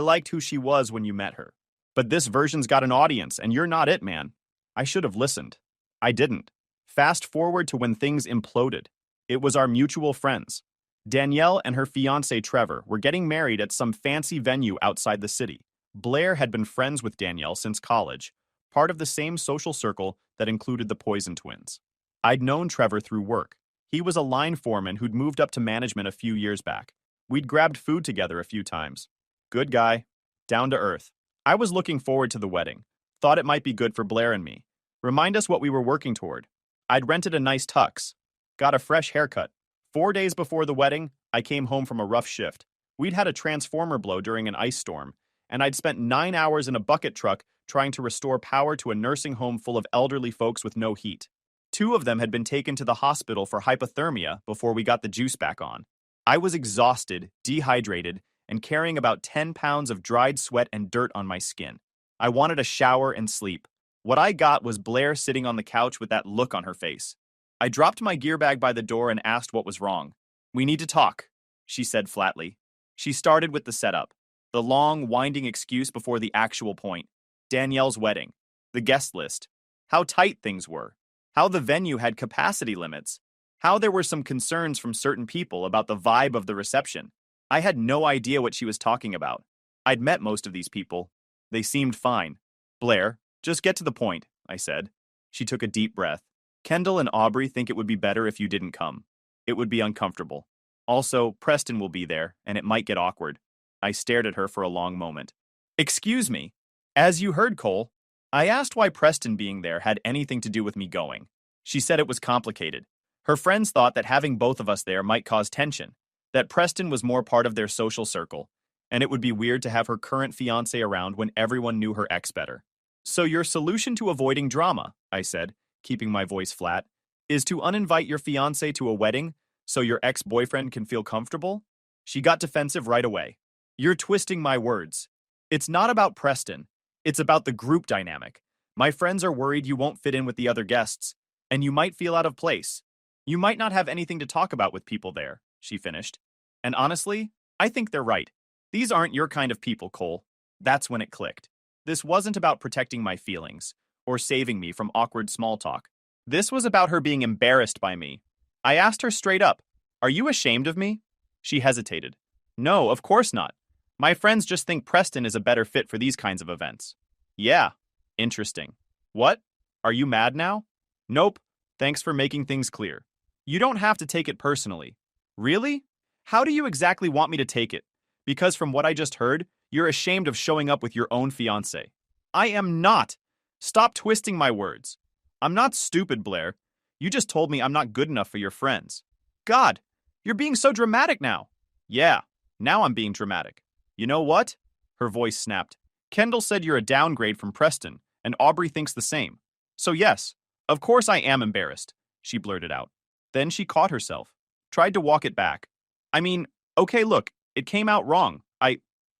liked who she was when you met her. But this version's got an audience, and you're not it, man." I should have listened. I didn't. Fast forward to when things imploded. It was our mutual friends. Danielle and her fiancé Trevor were getting married at some fancy venue outside the city. Blair had been friends with Danielle since college, part of the same social circle that included the Poison twins. I'd known Trevor through work. He was a line foreman who'd moved up to management a few years back. We'd grabbed food together a few times. Good guy. Down to earth. I was looking forward to the wedding. Thought it might be good for Blair and me. Remind us what we were working toward. I'd rented a nice tux. Got a fresh haircut. 4 days before the wedding, I came home from a rough shift. We'd had a transformer blow during an ice storm, and I'd spent 9 hours in a bucket truck trying to restore power to a nursing home full of elderly folks with no heat. 2 of them had been taken to the hospital for hypothermia before we got the juice back on. I was exhausted, dehydrated, and carrying about 10 pounds of dried sweat and dirt on my skin. I wanted a shower and sleep. What I got was Blair sitting on the couch with that look on her face. I dropped my gear bag by the door and asked what was wrong. "We need to talk," she said flatly. She started with the setup, the long, winding excuse before the actual point. Danielle's wedding, the guest list, how tight things were, how the venue had capacity limits, how there were some concerns from certain people about the vibe of the reception. I had no idea what she was talking about. I'd met most of these people. They seemed fine. "Blair, just get to the point," I said. She took a deep breath. "Kendall and Aubrey think it would be better if you didn't come. It would be uncomfortable. Also, Preston will be there, and it might get awkward." I stared at her for a long moment. "Excuse me. As you heard, Cole, I asked why Preston being there had anything to do with me going. She said it was complicated. Her friends thought that having both of us there might cause tension, that Preston was more part of their social circle, and it would be weird to have her current fiancé around when everyone knew her ex better. So your solution to avoiding drama," I said, keeping my voice flat, "is to uninvite your fiancé to a wedding so your ex-boyfriend can feel comfortable?" She got defensive right away. "You're twisting my words. It's not about Preston. It's about the group dynamic. My friends are worried you won't fit in with the other guests, and you might feel out of place. You might not have anything to talk about with people there," she finished. "And honestly, I think they're right. These aren't your kind of people, Cole." That's when it clicked. This wasn't about protecting my feelings or saving me from awkward small talk. This was about her being embarrassed by me. I asked her straight up, "Are you ashamed of me?" She hesitated. "No, of course not. My friends just think Preston is a better fit for these kinds of events." "Yeah, interesting. What? Are you mad now?" "Nope. Thanks for making things clear. You don't have to take it personally." "Really? How do you exactly want me to take it? Because from what I just heard, you're ashamed of showing up with your own fiancé." "I am not. Stop twisting my words. I'm not stupid, Blair. You just told me I'm not good enough for your friends." "God, you're being so dramatic now." "Yeah, now I'm being dramatic. You know what?" Her voice snapped. "Kendall said you're a downgrade from Preston, and Aubrey thinks the same. So yes, of course I am embarrassed," she blurted out. Then she caught herself, tried to walk it back. "I mean, okay, look, it came out wrong.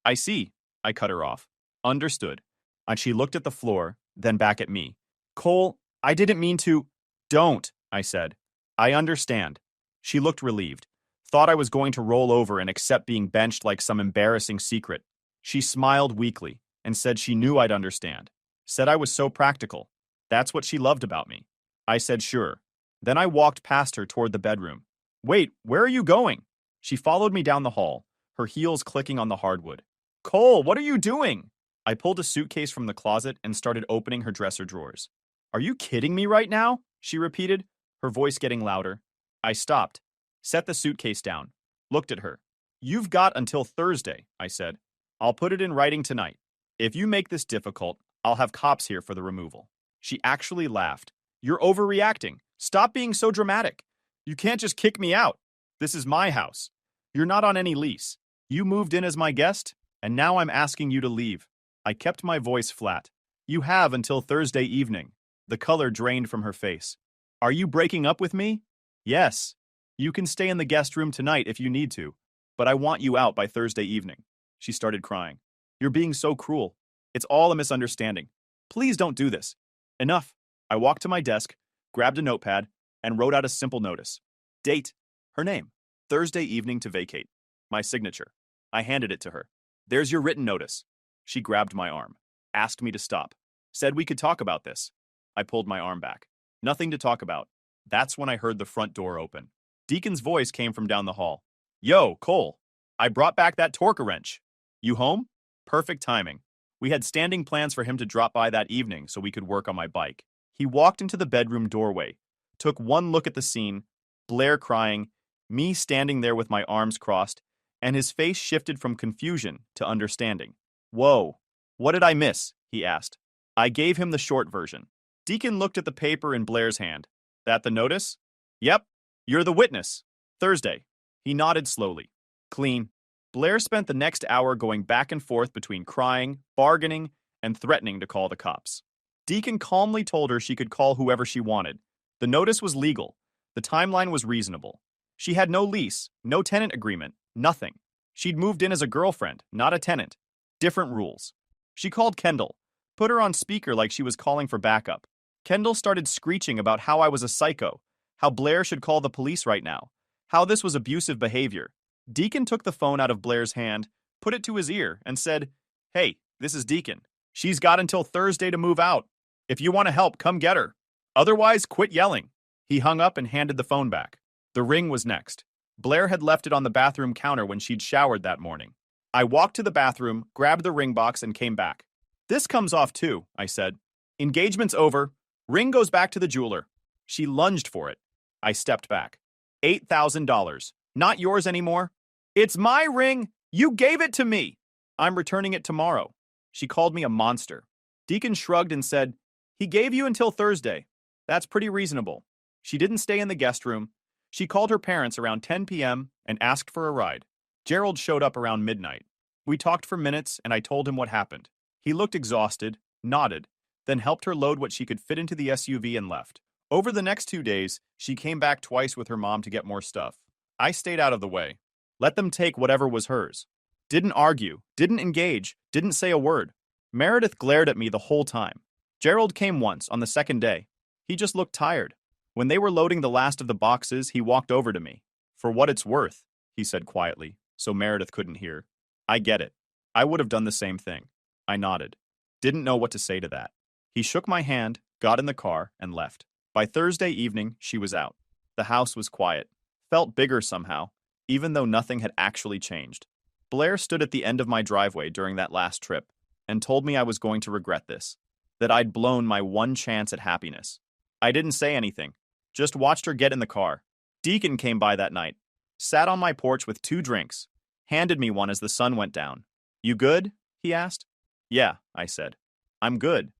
I see," I cut her off. "Understood." And she looked at the floor, then back at me. Cole, I didn't mean to. Don't, I said. I understand. She looked relieved. Thought I was going to roll over and accept being benched like some embarrassing secret. She smiled weakly and said she knew I'd understand. Said I was so practical. That's what she loved about me. I said sure. Then I walked past her toward the bedroom. Wait, where are you going? She followed me down the hall, her heels clicking on the hardwood. Cole, what are you doing? I pulled a suitcase from the closet and started opening her dresser drawers. Are you kidding me right now? She repeated, her voice getting louder. I stopped, set the suitcase down, looked at her. You've got until Thursday, I said. I'll put it in writing tonight. If you make this difficult, I'll have cops here for the removal. She actually laughed. You're overreacting. Stop being so dramatic. You can't just kick me out. This is my house. You're not on any lease. You moved in as my guest, and now I'm asking you to leave. I kept my voice flat. You have until Thursday evening. The color drained from her face. Are you breaking up with me? Yes. You can stay in the guest room tonight if you need to, but I want you out by Thursday evening. She started crying. You're being so cruel. It's all a misunderstanding. Please don't do this. Enough. I walked to my desk, grabbed a notepad, and wrote out a simple notice. Date. Her name. Thursday evening to vacate. My signature. I handed it to her. There's your written notice. She grabbed my arm, asked me to stop, said we could talk about this. I pulled my arm back. Nothing to talk about. That's when I heard the front door open. Deacon's voice came from down the hall. Yo, Cole. I brought back that torque wrench. You home? Perfect timing. We had standing plans for him to drop by that evening so we could work on my bike. He walked into the bedroom doorway, took one look at the scene, Blair crying, me standing there with my arms crossed, and his face shifted from confusion to understanding. Whoa, what did I miss? He asked. I gave him the short version. Deacon looked at the paper in Blair's hand. That the notice? Yep, you're the witness. Thursday. He nodded slowly. Clean. Blair spent the next hour going back and forth between crying, bargaining, and threatening to call the cops. Deacon calmly told her she could call whoever she wanted. The notice was legal. The timeline was reasonable. She had no lease, no tenant agreement, nothing. She'd moved in as a girlfriend, not a tenant. Different rules. She called Kendall, put her on speaker like she was calling for backup. Kendall started screeching about how I was a psycho, how Blair should call the police right now, how this was abusive behavior. Deacon took the phone out of Blair's hand, put it to his ear, and said, Hey, this is Deacon. She's got until Thursday to move out. If you want to help, come get her. Otherwise, quit yelling. He hung up and handed the phone back. The ring was next. Blair had left it on the bathroom counter when she'd showered that morning. I walked to the bathroom, grabbed the ring box, and came back. This comes off too, I said. Engagement's over. Ring goes back to the jeweler. She lunged for it. I stepped back. $8,000. Not yours anymore. It's my ring. You gave it to me. I'm returning it tomorrow. She called me a monster. Deacon shrugged and said, He gave you until Thursday. That's pretty reasonable. She didn't stay in the guest room. She called her parents around 10 p.m. and asked for a ride. Gerald showed up around midnight. We talked for minutes and I told him what happened. He looked exhausted, nodded, then helped her load what she could fit into the SUV and left. Over the next 2 days, she came back twice with her mom to get more stuff. I stayed out of the way. Let them take whatever was hers. Didn't argue, didn't engage, didn't say a word. Meredith glared at me the whole time. Gerald came once, on the second day. He just looked tired. When they were loading the last of the boxes, he walked over to me. For what it's worth, he said quietly, so Meredith couldn't hear. I get it. I would have done the same thing. I nodded. Didn't know what to say to that. He shook my hand, got in the car, and left. By Thursday evening, she was out. The house was quiet. Felt bigger somehow, even though nothing had actually changed. Blair stood at the end of my driveway during that last trip and told me I was going to regret this, that I'd blown my one chance at happiness. I didn't say anything, just watched her get in the car. Deacon came by that night, sat on my porch with 2 drinks, handed me one as the sun went down. You good? He asked. Yeah, I said. I'm good.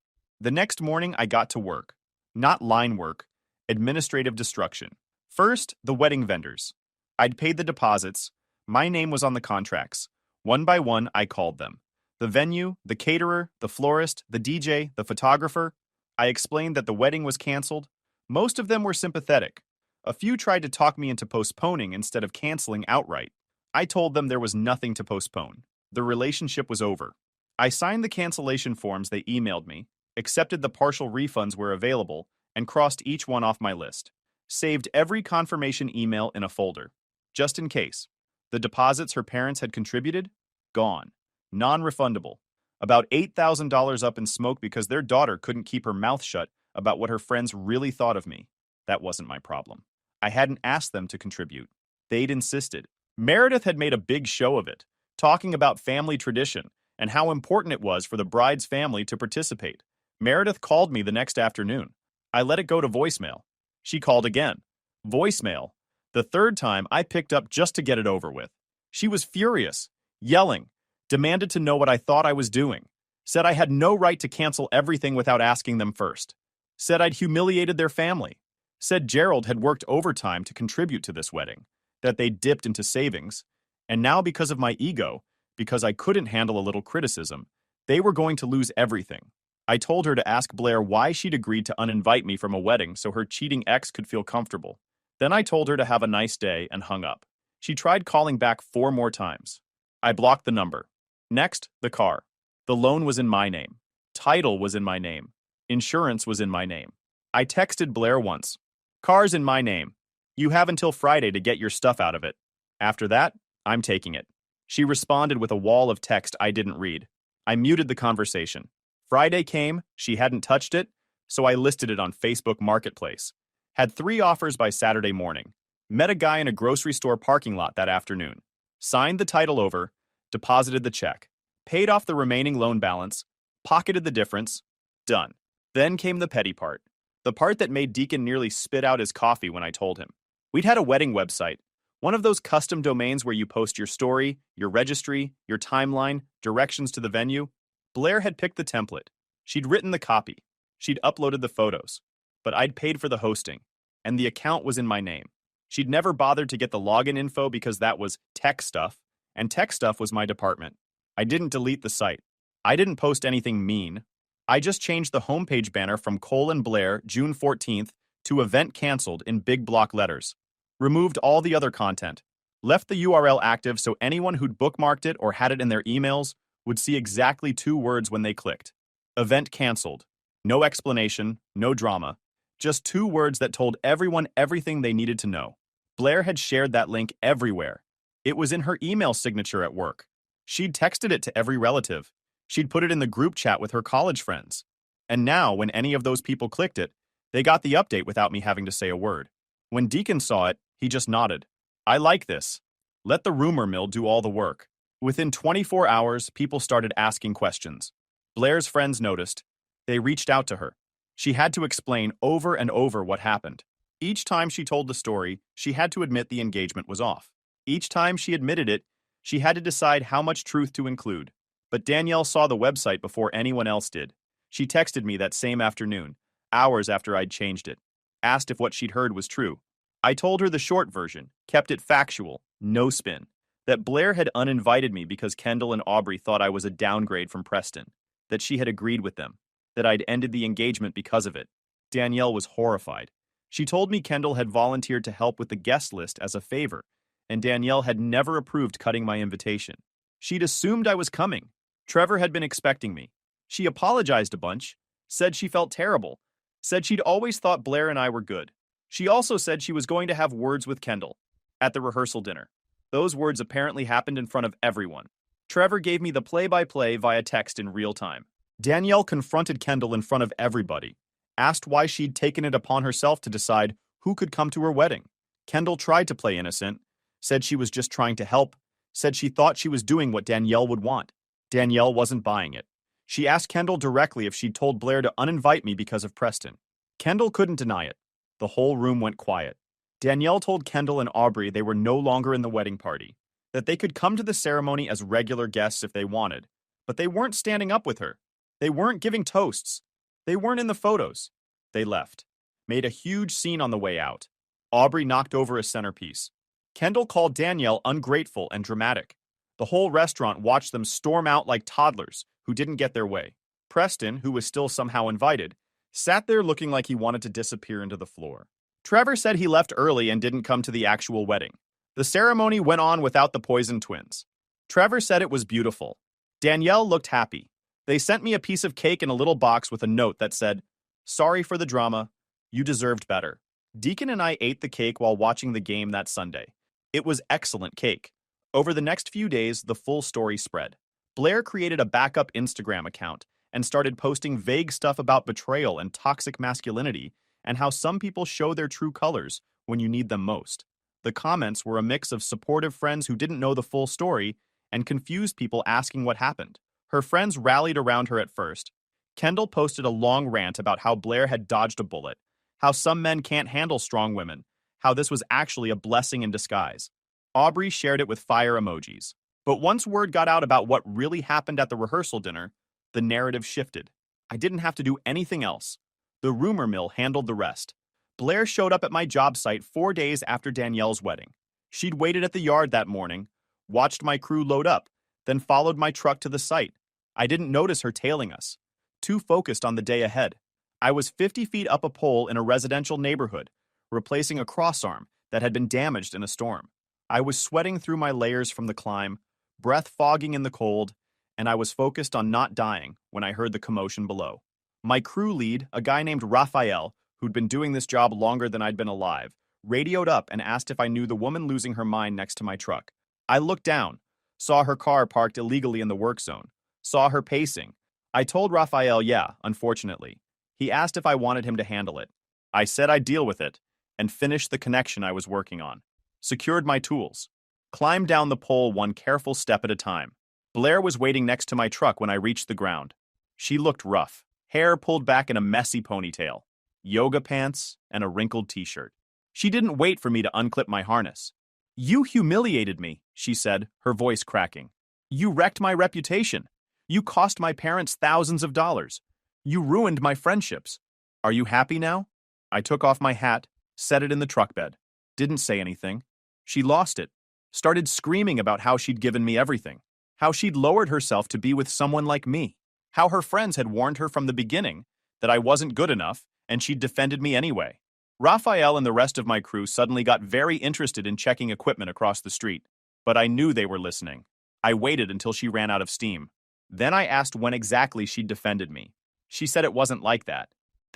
The next morning I got to work. Not line work, administrative destruction. First, the wedding vendors. I'd paid the deposits. My name was on the contracts. One by one, I called them. The venue, the caterer, the florist, the DJ, the photographer. I explained that the wedding was canceled. Most of them were sympathetic. A few tried to talk me into postponing instead of canceling outright. I told them there was nothing to postpone. The relationship was over. I signed the cancellation forms they emailed me, accepted the partial refunds where available, and crossed each one off my list. Saved every confirmation email in a folder, just in case. The deposits her parents had contributed? Gone. Non-refundable. About $8,000 up in smoke because their daughter couldn't keep her mouth shut about what her friends really thought of me. That wasn't my problem. I hadn't asked them to contribute. They'd insisted. Meredith had made a big show of it, talking about family tradition and how important it was for the bride's family to participate. Meredith called me the next afternoon. I let it go to voicemail. She called again. Voicemail. The third time, I picked up just to get it over with. She was furious, yelling, demanded to know what I thought I was doing, said I had no right to cancel everything without asking them first, said I'd humiliated their family, said Gerald had worked overtime to contribute to this wedding, that they dipped into savings, and now because of my ego, because I couldn't handle a little criticism, they were going to lose everything. I told her to ask Blair why she'd agreed to uninvite me from a wedding so her cheating ex could feel comfortable. Then I told her to have a nice day and hung up. She tried calling back 4 more times. I blocked the number. Next, the car. The loan was in my name. Title was in my name. Insurance was in my name. I texted Blair once. Car's in my name. You have until Friday to get your stuff out of it. After that, I'm taking it. She responded with a wall of text I didn't read. I muted the conversation. Friday came, she hadn't touched it, so I listed it on Facebook Marketplace. Had 3 offers by Saturday morning. Met a guy in a grocery store parking lot that afternoon. Signed the title over, deposited the check, paid off the remaining loan balance, pocketed the difference, done. Then came the petty part. The part that made Deacon nearly spit out his coffee when I told him. We'd had a wedding website, one of those custom domains where you post your story, your registry, your timeline, directions to the venue. Blair had picked the template. She'd written the copy. She'd uploaded the photos. But I'd paid for the hosting, and the account was in my name. She'd never bothered to get the login info because that was tech stuff, and tech stuff was my department. I didn't delete the site. I didn't post anything mean. I just changed the homepage banner from Blair, June 14th, to event canceled in big block letters. Removed all the other content. Left the URL active so anyone who'd bookmarked it or had it in their emails would see exactly 2 words when they clicked. Event canceled. No explanation, no drama. Just 2 words that told everyone everything they needed to know. Blair had shared that link everywhere. It was in her email signature at work. She'd texted it to every relative. She'd put it in the group chat with her college friends. And now, when any of those people clicked it, they got the update without me having to say a word. When Deacon saw it, he just nodded. I like this. Let the rumor mill do all the work. Within 24 hours, people started asking questions. Blair's friends noticed. They reached out to her. She had to explain over and over what happened. Each time she told the story, she had to admit the engagement was off. Each time she admitted it, she had to decide how much truth to include. But Danielle saw the website before anyone else did. She texted me that same afternoon, hours after I'd changed it. Asked if what she'd heard was true. I told her the short version, kept it factual, no spin. That Blair had uninvited me because Kendall and Aubrey thought I was a downgrade from Preston. That she had agreed with them. That I'd ended the engagement because of it. Danielle was horrified. She told me Kendall had volunteered to help with the guest list as a favor, and Danielle had never approved cutting my invitation. She'd assumed I was coming. Trevor had been expecting me. She apologized a bunch, said she felt terrible, said she'd always thought Blair and I were good. She also said she was going to have words with Kendall at the rehearsal dinner. Those words apparently happened in front of everyone. Trevor gave me the play-by-play via text in real time. Danielle confronted Kendall in front of everybody, asked why she'd taken it upon herself to decide who could come to her wedding. Kendall tried to play innocent, said she was just trying to help, said she thought she was doing what Danielle would want. Danielle wasn't buying it. She asked Kendall directly if she'd told Blair to uninvite me because of Preston. Kendall couldn't deny it. The whole room went quiet. Danielle told Kendall and Aubrey they were no longer in the wedding party, that they could come to the ceremony as regular guests if they wanted, but they weren't standing up with her. They weren't giving toasts. They weren't in the photos. They left. Made a huge scene on the way out. Aubrey knocked over a centerpiece. Kendall called Danielle ungrateful and dramatic. The whole restaurant watched them storm out like toddlers who didn't get their way. Preston, who was still somehow invited, sat there looking like he wanted to disappear into the floor. Trevor said he left early and didn't come to the actual wedding. The ceremony went on without the Poison twins. Trevor said it was beautiful. Danielle looked happy. They sent me a piece of cake in a little box with a note that said, "Sorry for the drama. You deserved better." Deacon and I ate the cake while watching the game that Sunday. It was excellent cake. Over the next few days, the full story spread. Blair created a backup Instagram account and started posting vague stuff about betrayal and toxic masculinity and how some people show their true colors when you need them most. The comments were a mix of supportive friends who didn't know the full story and confused people asking what happened. Her friends rallied around her at first. Kendall posted a long rant about how Blair had dodged a bullet, how some men can't handle strong women, how this was actually a blessing in disguise. Aubrey shared it with fire emojis. But once word got out about what really happened at the rehearsal dinner, the narrative shifted. I didn't have to do anything else. The rumor mill handled the rest. Blair showed up at my job site 4 days after Danielle's wedding. She'd waited at the yard that morning, watched my crew load up, then followed my truck to the site. I didn't notice her tailing us, too focused on the day ahead. I was 50 feet up a pole in a residential neighborhood, replacing a crossarm that had been damaged in a storm. I was sweating through my layers from the climb, breath fogging in the cold, and I was focused on not dying when I heard the commotion below. My crew lead, a guy named Raphael, who'd been doing this job longer than I'd been alive, radioed up and asked if I knew the woman losing her mind next to my truck. I looked down, saw her car parked illegally in the work zone, saw her pacing. I told Raphael, yeah, unfortunately. He asked if I wanted him to handle it. I said I'd deal with it, and finished the connection I was working on. Secured my tools. Climbed down the pole one careful step at a time. Blair was waiting next to my truck when I reached the ground. She looked rough, hair pulled back in a messy ponytail, yoga pants, and a wrinkled t-shirt. She didn't wait for me to unclip my harness. "You humiliated me," she said, her voice cracking. "You wrecked my reputation. You cost my parents thousands of dollars. You ruined my friendships. Are you happy now?" I took off my hat, set it in the truck bed. Didn't say anything. She lost it. Started screaming about how she'd given me everything. How she'd lowered herself to be with someone like me. How her friends had warned her from the beginning that I wasn't good enough and she'd defended me anyway. Raphael and the rest of my crew suddenly got very interested in checking equipment across the street. But I knew they were listening. I waited until she ran out of steam. Then I asked when exactly she'd defended me. She said it wasn't like that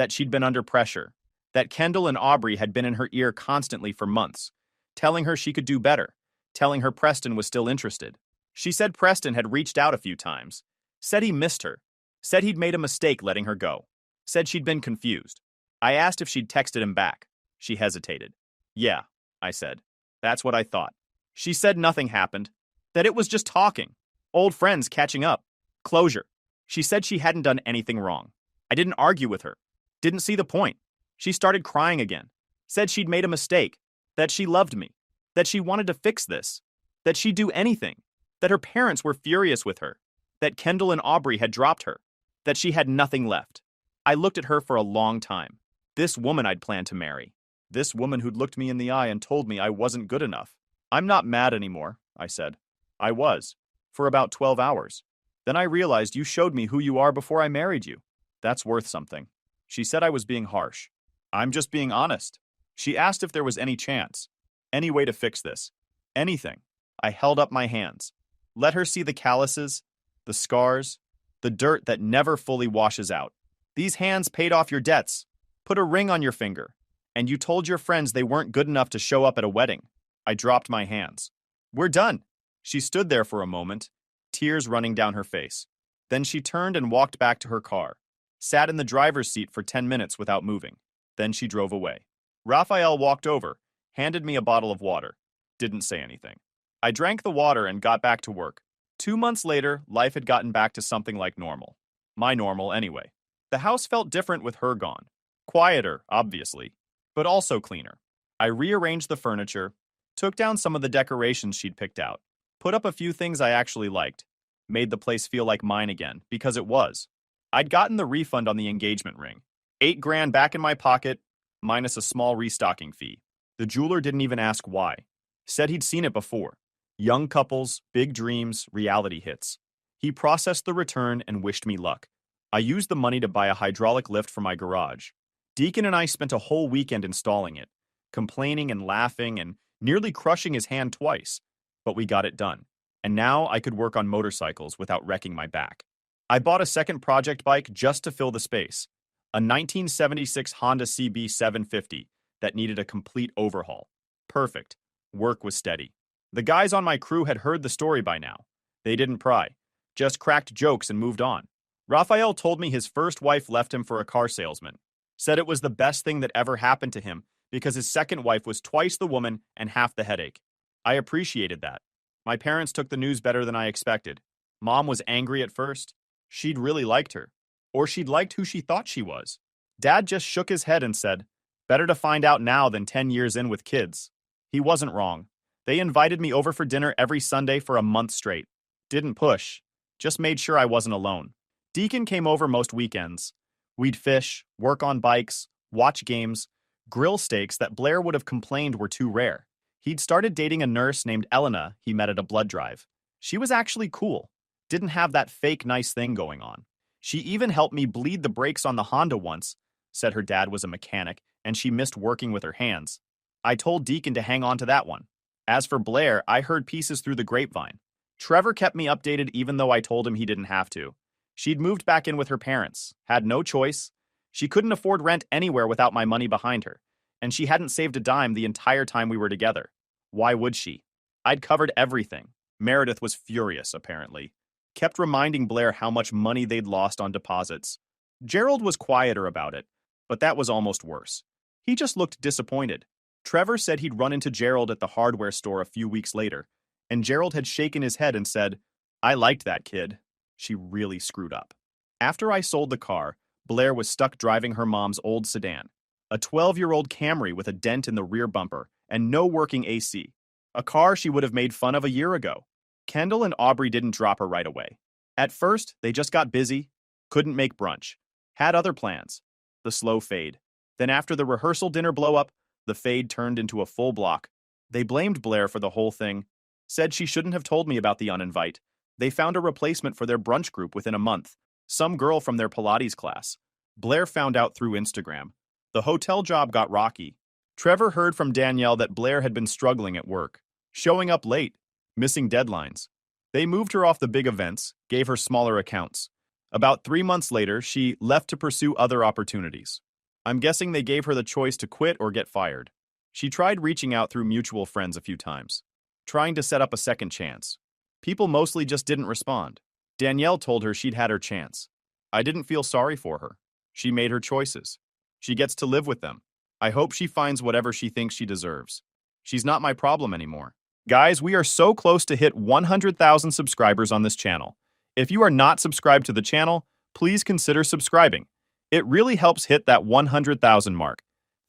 she'd been under pressure, that Kendall and Aubrey had been in her ear constantly for months, telling her she could do better, telling her Preston was still interested. She said Preston had reached out a few times, said he missed her, said he'd made a mistake letting her go, said she'd been confused. I asked if she'd texted him back. She hesitated. "Yeah," I said. "That's what I thought." She said nothing happened, that it was just talking, old friends catching up, closure. She said she hadn't done anything wrong. I didn't argue with her, didn't see the point. She started crying again, said she'd made a mistake, that she loved me, that she wanted to fix this, that she'd do anything, that her parents were furious with her, that Kendall and Aubrey had dropped her, that she had nothing left. I looked at her for a long time. This woman I'd planned to marry. This woman who'd looked me in the eye and told me I wasn't good enough. "I'm not mad anymore," I said. "I was. For about 12 hours. Then I realized you showed me who you are before I married you. That's worth something." She said I was being harsh. "I'm just being honest." She asked if there was any chance, any way to fix this. Anything. I held up my hands. Let her see the calluses, the scars, the dirt that never fully washes out. "These hands paid off your debts, put a ring on your finger, and you told your friends they weren't good enough to show up at a wedding." I dropped my hands. "We're done." She stood there for a moment, tears running down her face. Then she turned and walked back to her car, sat in the driver's seat for 10 minutes without moving. Then she drove away. Raphael walked over, handed me a bottle of water. Didn't say anything. I drank the water and got back to work. 2 months later, life had gotten back to something like normal. My normal, anyway. The house felt different with her gone. Quieter, obviously, but also cleaner. I rearranged the furniture, took down some of the decorations she'd picked out, put up a few things I actually liked, made the place feel like mine again, because it was. I'd gotten the refund on the engagement ring. $8,000 back in my pocket, minus a small restocking fee. The jeweler didn't even ask why. Said he'd seen it before. Young couples, big dreams, reality hits. He processed the return and wished me luck. I used the money to buy a hydraulic lift for my garage. Deacon and I spent a whole weekend installing it, complaining and laughing and nearly crushing his hand twice. But we got it done. And now I could work on motorcycles without wrecking my back. I bought a second project bike just to fill the space, a 1976 Honda CB 750 that needed a complete overhaul. Perfect. Work was steady. The guys on my crew had heard the story by now. They didn't pry, just cracked jokes and moved on. Raphael told me his first wife left him for a car salesman. Said it was the best thing that ever happened to him because his second wife was twice the woman and half the headache. I appreciated that. My parents took the news better than I expected. Mom was angry at first. She'd really liked her. Or she'd liked who she thought she was. Dad just shook his head and said, better to find out now than 10 years in with kids. He wasn't wrong. They invited me over for dinner every Sunday for a month straight. Didn't push. Just made sure I wasn't alone. Deacon came over most weekends. We'd fish, work on bikes, watch games, grill steaks that Blair would have complained were too rare. He'd started dating a nurse named Elena he met at a blood drive. She was actually cool. Didn't have that fake nice thing going on. She even helped me bleed the brakes on the Honda once, said her dad was a mechanic and she missed working with her hands. I told Deacon to hang on to that one. As for Blair, I heard pieces through the grapevine. Trevor kept me updated even though I told him he didn't have to. She'd moved back in with her parents, had no choice. She couldn't afford rent anywhere without my money behind her, and she hadn't saved a dime the entire time we were together. Why would she? I'd covered everything. Meredith was furious, apparently. Kept reminding Blair how much money they'd lost on deposits. Gerald was quieter about it, but that was almost worse. He just looked disappointed. Trevor said he'd run into Gerald at the hardware store a few weeks later, and Gerald had shaken his head and said, I liked that kid. She really screwed up. After I sold the car, Blair was stuck driving her mom's old sedan, a 12-year-old Camry with a dent in the rear bumper and no working AC, a car she would have made fun of a year ago. Kendall and Aubrey didn't drop her right away. At first, they just got busy, couldn't make brunch, had other plans. The slow fade. Then after the rehearsal dinner blow-up, the fade turned into a full block. They blamed Blair for the whole thing, said she shouldn't have told me about the uninvite. They found a replacement for their brunch group within a month, some girl from their Pilates class. Blair found out through Instagram. The hotel job got rocky. Trevor heard from Danielle that Blair had been struggling at work, showing up late, missing deadlines. They moved her off the big events, gave her smaller accounts. About 3 months later, she left to pursue other opportunities. I'm guessing they gave her the choice to quit or get fired. She tried reaching out through mutual friends a few times, trying to set up a second chance. People mostly just didn't respond. Danielle told her she'd had her chance. I didn't feel sorry for her. She made her choices. She gets to live with them. I hope she finds whatever she thinks she deserves. She's not my problem anymore. Guys, we are so close to hit 100,000 subscribers on this channel. If you are not subscribed to the channel, please consider subscribing. It really helps hit that 100,000 mark.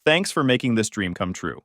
Thanks for making this dream come true.